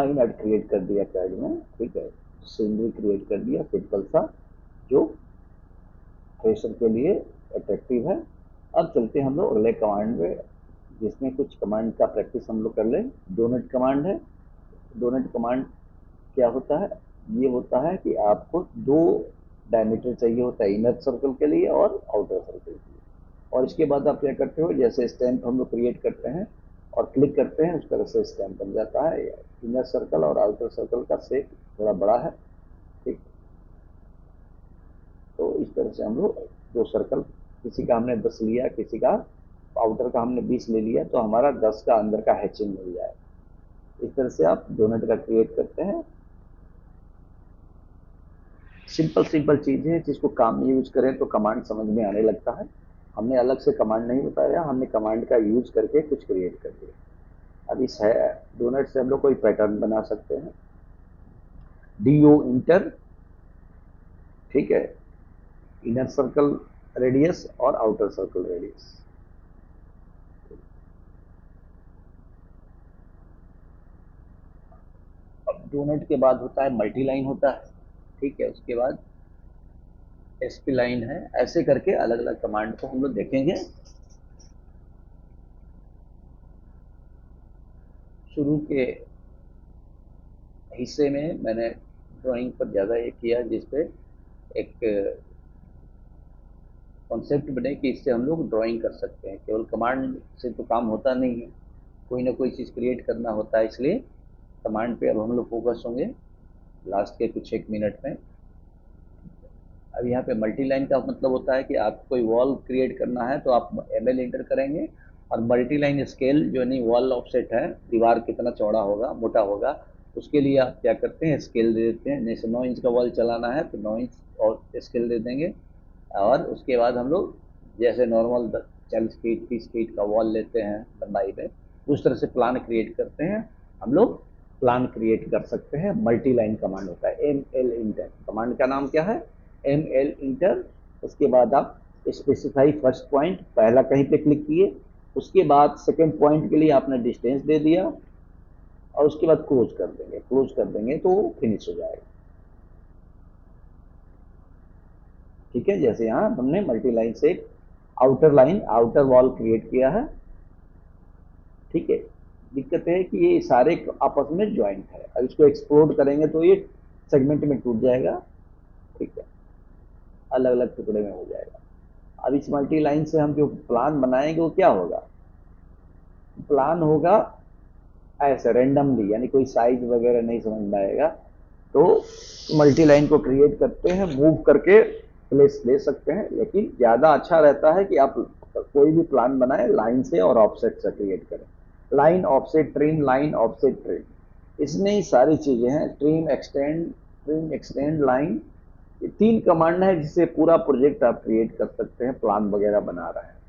S1: नट क्रिएट कर दिया कैड में, ठीक है, सीनरी क्रिएट कर दिया सिंपल सा, जो फ्रेशर के लिए अट्रैक्टिव है। अब चलते हैं हम लोग अगले कमांड में, जिसमें कुछ कमांड का प्रैक्टिस हम लोग कर लें। डोनट कमांड है। डोनट कमांड क्या होता है? ये होता है कि आपको दो डायमीटर चाहिए होता है, इनर सर्कल के लिए और आउटर सर्कल के लिए। और इसके बाद आप क्या करते हो, जैसे स्टैम्प हम लोग क्रिएट करते हैं और क्लिक करते हैं, उस तरह से स्टैम्प बन जाता है। इनर सर्कल और आउटर सर्कल का शेप थोड़ा बड़ा है, ठीक। तो इस तरह से हम लोग दो सर्कल, किसी का हमने 10 लिया, किसी का आउटर का हमने 20 ले लिया, तो हमारा 10 का अंदर का हैचिंग मिल जाए। इस तरह से आप डोनट का क्रिएट करते हैं। सिंपल सिंपल चीजें हैं, जिसको काम में यूज करें तो कमांड समझ में आने लगता है। हमने अलग से कमांड नहीं बताया, हमने कमांड का यूज करके कुछ क्रिएट कर दिया। अब इस है डोनट से हम लोग कोई पैटर्न बना सकते हैं। डीओ इंटर, ठीक है, इनर सर्कल रेडियस और आउटर सर्कल रेडियस। अब डोनट के बाद होता है मल्टी लाइन होता है, ठीक है, उसके बाद एसपी लाइन है। ऐसे करके अलग अलग कमांड को हम लोग देखेंगे। शुरू के हिस्से में मैंने ड्राइंग पर ज़्यादा ये किया, जिसपे एक कॉन्सेप्ट बने कि इससे हम लोग ड्राइंग कर सकते हैं। केवल कमांड से तो काम होता नहीं है, कोई ना कोई चीज़ क्रिएट करना होता है, इसलिए कमांड पे अब हम लोग फोकस होंगे लास्ट के कुछ एक मिनट में। अब यहाँ पे मल्टी लाइन का मतलब होता है कि आप कोई वॉल क्रिएट करना है तो आप एमएल इंटर करेंगे, और मल्टी लाइन स्केल जो नहीं वॉल ऑफसेट है, दीवार कितना चौड़ा होगा मोटा होगा, उसके लिए आप क्या करते हैं, स्केल दे देते हैं। जैसे 9 इंच का वॉल चलाना है तो 9 इंच और स्केल दे देंगे। और उसके बाद हम लोग जैसे नॉर्मल 40 फीट 30 फीट का वॉल लेते हैं लंबाई में, उस तरह से प्लान क्रिएट करते हैं। हम लोग प्लान क्रिएट कर सकते हैं। मल्टी लाइन कमांड होता है एम एल इंटर, कमांड का नाम क्या है, एम एल इंटर। उसके बाद आप स्पेसिफाई फर्स्ट पॉइंट, पहला कहीं पे क्लिक किए, उसके बाद सेकेंड पॉइंट के लिए आपने डिस्टेंस दे दिया, और उसके बाद क्लोज कर देंगे। क्लोज कर देंगे तो फिनिश हो जाएगा, ठीक है। जैसे यहाँ हमने मल्टी लाइन से outer line outer wall create किया है, ठीक है। दिक्कत है कि ये सारे आपस में ज्वाइंट है। अब इसको एक्सप्लोड करेंगे तो ये सेगमेंट में टूट जाएगा, ठीक है, अलग अलग टुकड़े में हो जाएगा। अब इस मल्टी लाइन से हम जो प्लान बनाएंगे वो क्या होगा, प्लान होगा ऐसे रेंडमली, यानी कोई साइज वगैरह नहीं समझ में आएगा। तो मल्टी लाइन को क्रिएट करते हैं, मूव करके प्लेस ले सकते हैं, लेकिन ज़्यादा अच्छा रहता है कि आप कोई भी प्लान बनाए लाइन से और ऑफसेट से क्रिएट करें। Line offset trim, line offset trim, इसमें ही सारी चीज़ें हैं। ट्रिम एक्सटेंड लाइन, ये 3 कमांड है जिससे पूरा प्रोजेक्ट आप क्रिएट कर सकते हैं, प्लान वगैरह बना रहे हैं।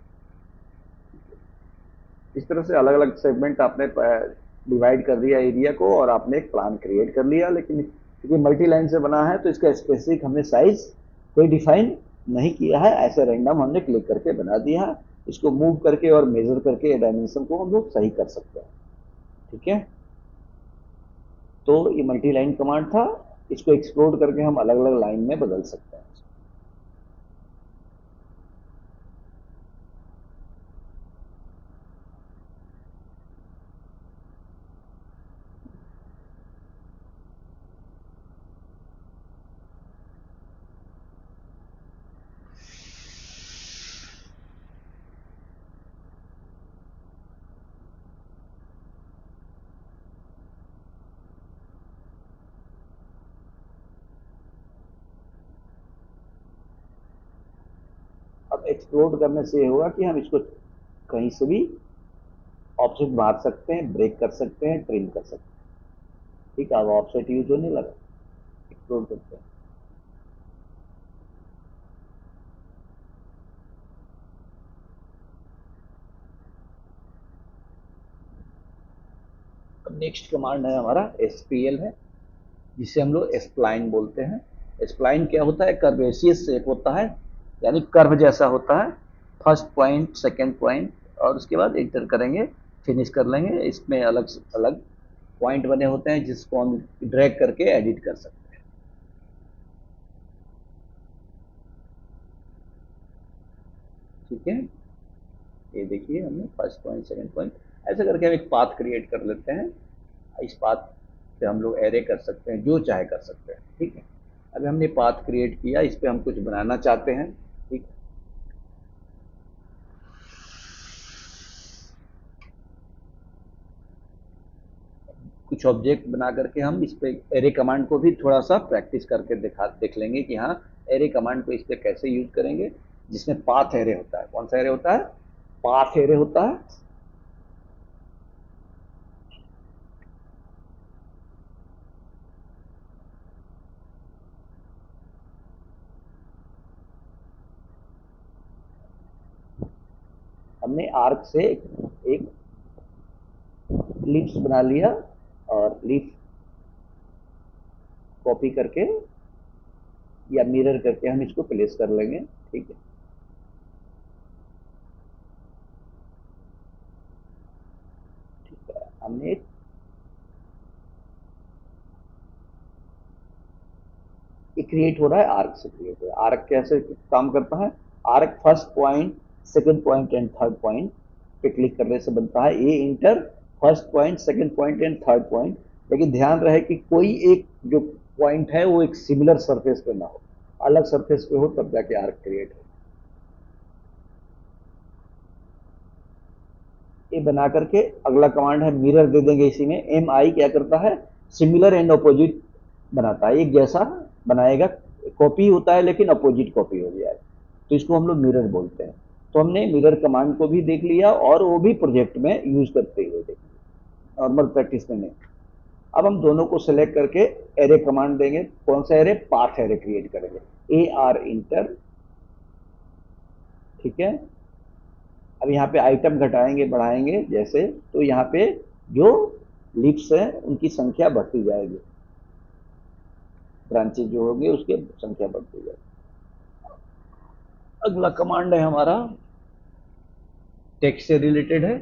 S1: इस तरह से अलग अलग सेगमेंट आपने डिवाइड कर दिया एरिया को, और आपने एक प्लान क्रिएट कर लिया। लेकिन क्योंकि मल्टी लाइन से बना है तो इसका स्पेसिफिक हमने साइज कोई डिफाइन नहीं किया है, ऐसे रैंडम हमने क्लिक करके बना दिया। इसको मूव करके और मेजर करके डायमेंशन को हम लोग सही कर सकते हैं, ठीक है। तो ये मल्टी लाइन कमांड था, इसको एक्सप्लोर करके हम अलग अलग लाइन में बदल सकते हैं। अब एक्सप्लोर करने से ये होगा कि हम इसको कहीं से भी ऑब्जेक्ट मार सकते हैं, ब्रेक कर सकते हैं, ट्रिम कर सकते हैं, ठीक है। अब ऑफसेट यूज होने लगा, एक्सप्लोर करते हैं। नेक्स्ट कमांड है हमारा एसपीएल है, जिसे हम लोग स्प्लाइन बोलते हैं। स्प्लाइन क्या होता है, कर्वेशियस शेप होता है, यानी कर्व जैसा होता है। फर्स्ट पॉइंट, सेकंड पॉइंट, और उसके बाद एंटर करेंगे, फिनिश कर लेंगे। इसमें अलग अलग पॉइंट बने होते हैं जिसको हम ड्रैग करके एडिट कर सकते हैं। ठीक है, ये देखिए हमने फर्स्ट पॉइंट, सेकंड पॉइंट, ऐसे करके हम एक पाथ क्रिएट कर लेते हैं। इस पाथ से हम लोग एरे कर सकते हैं, जो चाहे कर सकते हैं। ठीक है, अभी हमने पाथ क्रिएट किया, इस पे हम कुछ बनाना चाहते हैं। ठीक, कुछ ऑब्जेक्ट बना करके हम इस पे एरे कमांड को भी थोड़ा सा प्रैक्टिस करके देख लेंगे कि हाँ एरे कमांड को इस पे कैसे यूज करेंगे, जिसमें पाथ एरे होता है। कौन सा एरे होता है? पाथ एरे होता है। हमने आर्क से एक लिप्स बना लिया और लिप कॉपी करके या मिरर करके हम इसको प्लेस कर लेंगे। ठीक है, ठीक है, हमने ये क्रिएट हो रहा है, आर्क से क्रिएट हो रहा है। आर्क कैसे काम करता है? Arc first point, second point and third point पे क्लिक करने से बनता है a enter first point, second point and third point. लेकिन ध्यान रहे कि कोई एक जो पॉइंट है वो एक सिमिलर सरफेस पे ना हो, अलग सरफेस पे हो तब जाके आर्क क्रिएट हो। ये बना करके अगला कमांड है मिरर, दे देंगे इसी में। एम आई क्या करता है? सिमिलर एंड अपोजिट बनाता है, एक जैसा बनाएगा। कॉपी होता है लेकिन अपोजिट कॉपी हो गया है, तो इसको हम लोग मिरर बोलते हैं। तो हमने मिरर कमांड को भी देख लिया और वो भी प्रोजेक्ट में यूज करते हुए देख लिया, नॉर्मल प्रैक्टिस में नहीं। अब हम दोनों को सिलेक्ट करके एरे कमांड देंगे। कौन सा एरे? पाथ एरे क्रिएट करेंगे। A R inter. ठीक है, अब यहाँ पे आइटम घटाएंगे बढ़ाएंगे जैसे, तो यहाँ पे जो लिप्स हैं उनकी संख्या बढ़ती जाएगी, ब्रांचेज जो होंगे उसके संख्या बढ़ती जाएगी। अगला कमांड है हमारा टेक्स्ट से रिलेटेड है।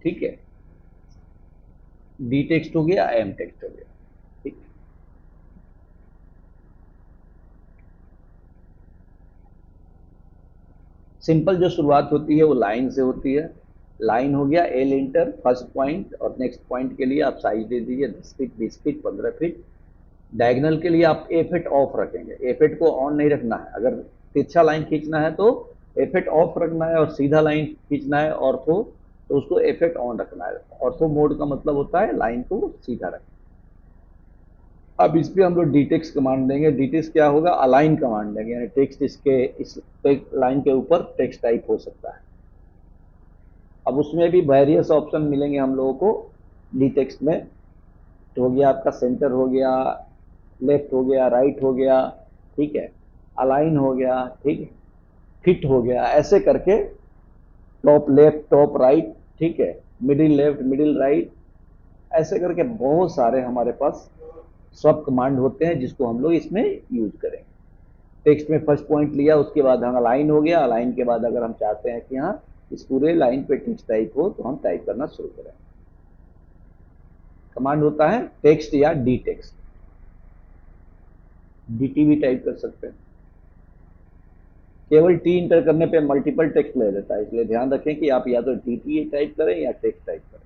S1: ठीक है, डी टेक्स्ट हो गया, एम टेक्स्ट हो गया। ठीक, सिंपल जो शुरुआत होती है वो लाइन से होती है। लाइन हो गया, एल इंटर फर्स्ट पॉइंट और नेक्स्ट पॉइंट के लिए आप साइज दे दीजिए 10 फीट, 20 फीट, 15 फीट। डायगनल के लिए आप एफेट ऑफ रखेंगे, एफेट को ऑन नहीं रखना है। अगर तिरछा लाइन खींचना है तो एफेट ऑफ रखना है, और सीधा लाइन खींचना है ऑर्थो तो उसको एफेट ऑन रखना है। ऑर्थो मोड का मतलब होता है लाइन को सीधा रखना। अब इस पे हम लोग डीटेक्स कमांड देंगे। डीटेक्स क्या होगा? अलाइन कमांड देंगे, यानी टेक्स्ट इसके इस लाइन के ऊपर टेक्स्ट टाइप हो सकता है। अब उसमें भी वेरियस ऑप्शन मिलेंगे हम लोगों को डीटेक्स्ट में। तो हो गया आपका सेंटर, हो गया लेफ्ट, हो गया राइट, हो गया, ठीक है, अलाइन हो गया, ठीक है, फिट हो गया, ऐसे करके टॉप लेफ्ट, टॉप राइट, ठीक है, मिडिल लेफ्ट, मिडिल राइट, ऐसे करके बहुत सारे हमारे पास सब कमांड होते हैं जिसको हम लोग इसमें यूज करेंगे। टेक्स्ट में फर्स्ट पॉइंट लिया, उसके बाद हम अलाइन हो गया, अलाइन के बाद अगर हम चाहते हैं कि हाँ इस पूरे लाइन पे टेक्स्ट टाइप हो तो हम टाइप करना शुरू करें। कमांड होता है टेक्स्ट या डी टेक्स्ट, डीटी भी टाइप कर सकते हैं। केवल टी इंटर करने पे मल्टीपल टेक्स्ट ले लेता है, इसलिए ध्यान रखें कि आप या तो डीटी टाइप करें या टेक्स्ट टाइप करें।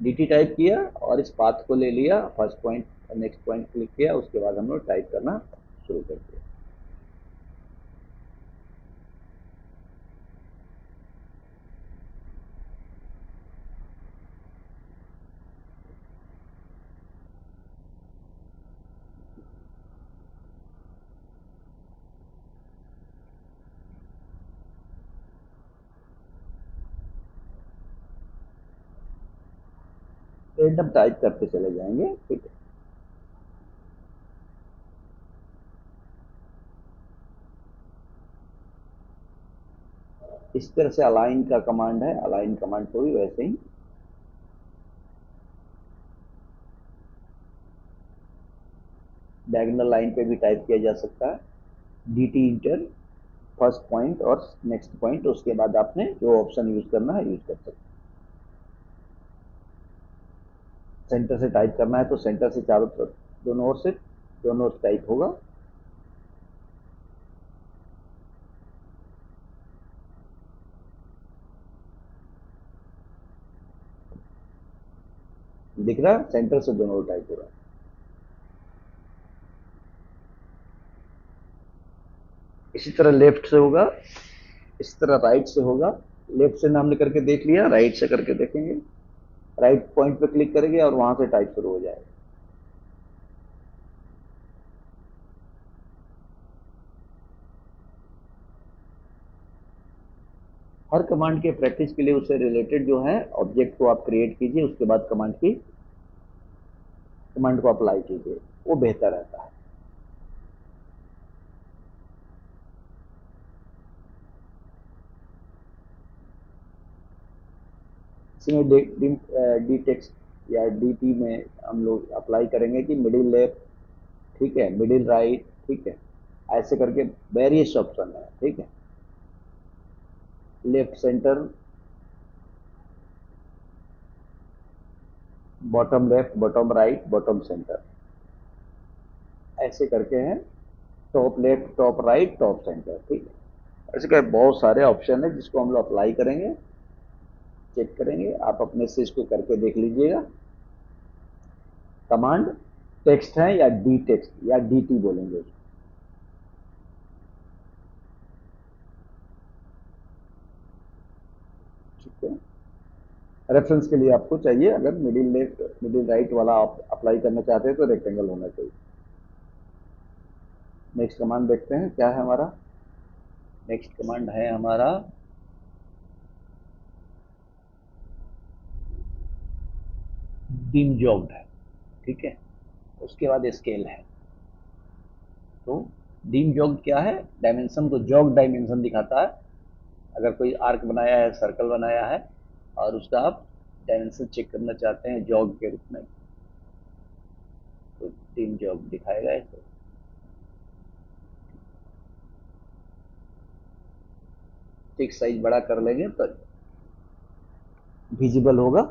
S1: डीटी टाइप किया और इस पाथ को ले लिया, फर्स्ट पॉइंट और नेक्स्ट पॉइंट क्लिक किया, उसके बाद हम लोग टाइप करना शुरू कर दिया। एकदम टाइप करते चले जाएंगे। ठीक है, इस तरह से अलाइन का कमांड है, अलाइन कमांड को भी वैसे ही डायगोनल लाइन पे भी टाइप किया जा सकता है। D T inter first point और नेक्स्ट पॉइंट, उसके बाद आपने जो ऑप्शन यूज करना है यूज कर सकते हैं।
S2: सेंटर से टाइप करना है तो सेंटर से चारों तरफ दोनों ओर से दोनों ओर टाइप होगा। दिख रहा है, सेंटर से दोनों ओर टाइप हो रहा है। इसी तरह लेफ्ट से होगा, इसी तरह राइट से होगा। लेफ्ट से नाम लेकर के देख लिया, राइट से करके देखेंगे। राइट पॉइंट पे क्लिक करेंगे और वहां से टाइप शुरू हो जाएगा। हर कमांड के प्रैक्टिस के लिए उससे रिलेटेड जो है ऑब्जेक्ट को आप क्रिएट कीजिए, उसके बाद कमांड को अप्लाई कीजिए, वो बेहतर रहता है। इसमें डी टेक्स्ट या डी टी में हम लोग अप्लाई करेंगे कि मिडिल लेफ्ट, ठीक है, मिडिल राइट, ठीक है, ऐसे करके वेरियस ऑप्शन है, ठीक है, left centre, bottom left, bottom right, bottom centre, ऐसे करके हैं, top left, top right, top centre, ठीक है। ऐसे कर बहुत सारे ऑप्शन है जिसको हम लोग अप्लाई करेंगे, चेक करेंगे। आप अपने से इसको करके देख लीजिएगा। कमांड टेक्स्ट है या डी टेक्स्ट या डी टी बोलेंगे, ठीक है। रेफरेंस के लिए आपको चाहिए, अगर मिडिल लेफ्ट मिडिल राइट वाला आप अप्लाई करना चाहते हैं तो रेक्टेंगल होना चाहिए। नेक्स्ट कमांड देखते हैं क्या है हमारा। नेक्स्ट कमांड है हमारा बीम जॉग्ड है, ठीक है। उसके बाद स्केल है। तो बीम जॉग्ड क्या है, डायमेंशन को जॉग डायमेंशन दिखाता है। अगर कोई आर्क बनाया है, सर्कल बनाया है और उसका आप डायमेंशन चेक करना चाहते हैं जॉग के रूप में, तो बीम जॉग दिखाएगा इसको। टेक्स्ट साइज बड़ा कर लेंगे तो विजिबल होगा।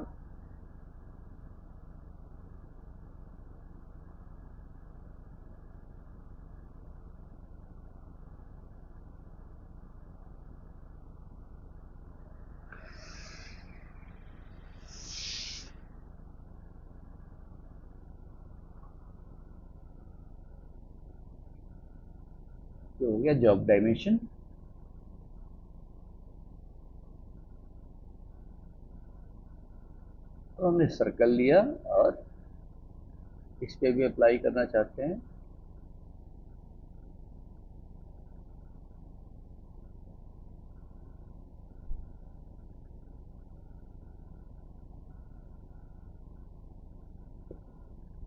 S2: ये हो गया जॉब डायमेंशन। तो हमने सर्कल लिया और इस पे भी अप्लाई करना चाहते हैं।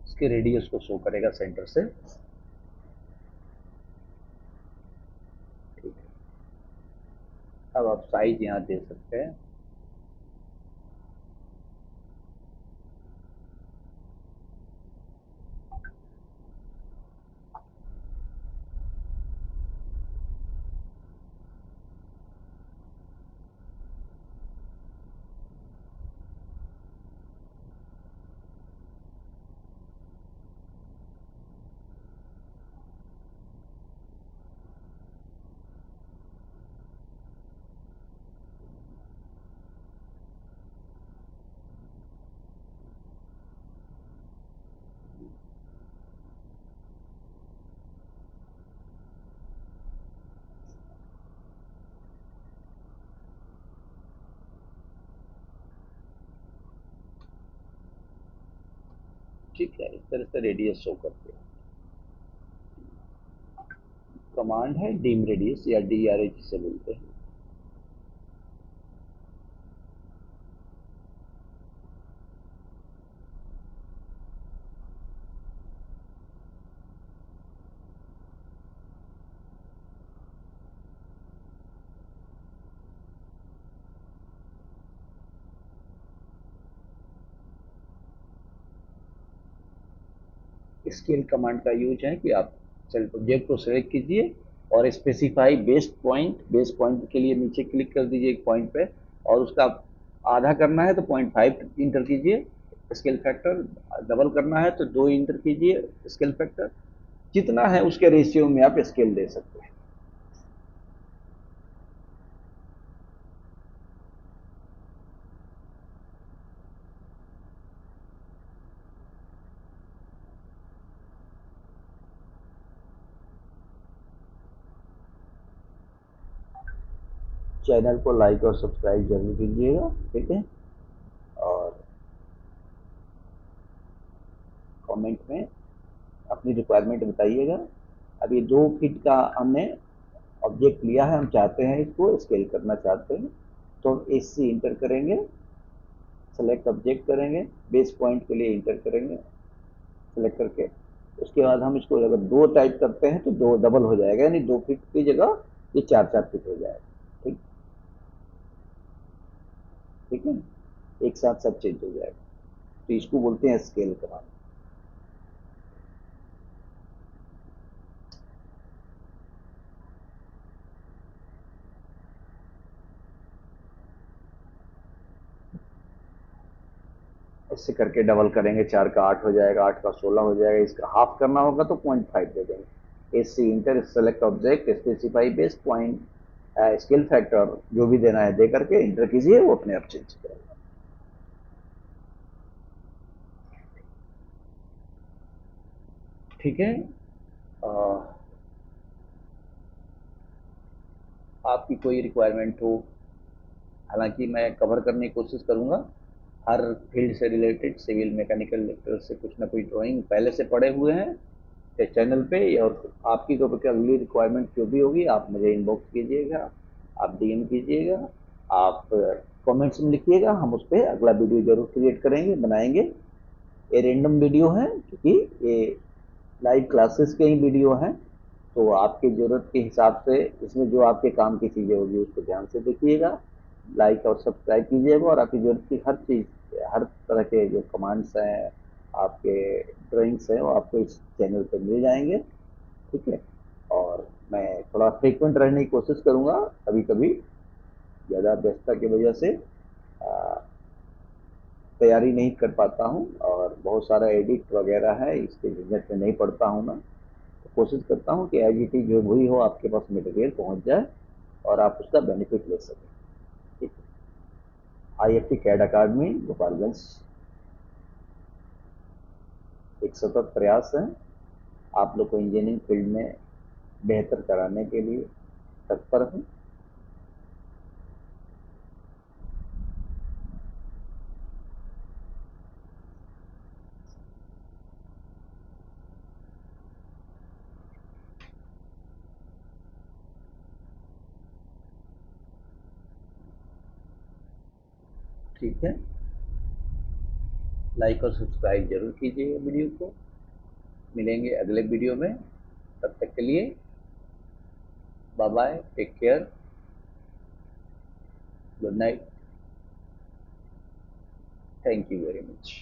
S2: इसके रेडियस को शो करेगा सेंटर से, ठीक है। अब आप साइज यहाँ दे सकते हैं। ठीक है, इस तरह से रेडियस शो करते हैं। कमांड है डिम रेडियस या डी आर ए जिसे बोलते हैं। स्केल कमांड का यूज है कि आप सेल्फ ऑब्जेक्ट को सेलेक्ट कीजिए और स्पेसिफाई बेस पॉइंट के लिए नीचे क्लिक कर दीजिए एक पॉइंट पे, और उसका आधा करना है तो 0.5 इंटर कीजिए, स्केल फैक्टर डबल करना है तो 2 इंटर कीजिए स्केल फैक्टर, जितना है उसके रेशियो में आप स्केल दे सकते हैं। चैनल को लाइक और सब्सक्राइब जरूर कीजिएगा, ठीक है। और कमेंट में अपनी रिक्वायरमेंट बताइएगा। अभी 2 फीट का हमने ऑब्जेक्ट लिया है, हम चाहते हैं इसको स्केल करना चाहते हैं, तो हम एस सी इंटर करेंगे, सेलेक्ट ऑब्जेक्ट करेंगे, बेस पॉइंट के लिए इंटर करेंगे सेलेक्ट करके। उसके बाद हम इसको अगर 2 टाइप करते हैं तो 2 डबल हो जाएगा, यानी 2 फीट की जगह ये 4-4 फीट हो जाएगा। ठीक, ठीक है, एक साथ सब चेंज हो जाएगा। तो इसको बोलते हैं स्केल कमांड। इससे करके डबल करेंगे, 4 का 8 हो जाएगा, 8 का 16 हो जाएगा। इसका हाफ करना होगा तो 0.5 दे देंगे। S C enter select object specify base point scale factor जो भी देना है दे करके इंटर कीजिए, वो अपने आप चेंज करेगा। ठीक है। आपकी कोई रिक्वायरमेंट हो, हालांकि मैं कवर करने की कोशिश करूंगा हर फील्ड से रिलेटेड, सिविल मैकेनिकल इलेक्ट्रिकल से कुछ ना कुछ ड्राइंग पहले से पड़े हुए हैं चैनल पे। और आपकी कभी अगली रिक्वायरमेंट जो भी होगी आप मुझे इनबॉक्स कीजिएगा, आप डीएम कीजिएगा, आप कमेंट्स में लिखिएगा, हम उस पर अगला वीडियो जरूर क्रिएट करेंगे, बनाएंगे। ये रैंडम वीडियो है क्योंकि ये लाइव क्लासेस के ही वीडियो हैं, तो आपकी ज़रूरत के हिसाब से इसमें जो आपके काम की चीज़ें होगी उसको ध्यान से देखिएगा, लाइक और सब्सक्राइब कीजिएगा, और आपकी ज़रूरत की हर चीज़, हर तरह के जो कमांड्स हैं, आपके ड्राइंग्स हैं, वो आपको इस चैनल पर मिल जाएंगे। ठीक है। और मैं थोड़ा फ्रीक्वेंट रहने की कोशिश करूँगा, कभी कभी ज़्यादा व्यस्तता की वजह से तैयारी नहीं कर पाता हूँ, और बहुत सारा एडिट वगैरह है, इसके झंझट में नहीं पड़ता हूँ मैं। तो कोशिश करता हूँ कि एज इट इज जो भी हो आपके पास मटेरियल पहुँच जाए और आप उसका बेनिफिट ले सकें। ठीक है। IFT कैड अकादमी गोपालगंज एक सतत प्रयास है आप लोग को इंजीनियरिंग फील्ड में बेहतर कराने के लिए तत्पर हूँ। ठीक है, लाइक और सब्सक्राइब जरूर कीजिएगा वीडियो को। मिलेंगे अगले वीडियो में, तब तक के लिए bye bye, take care, good night, thank you very much.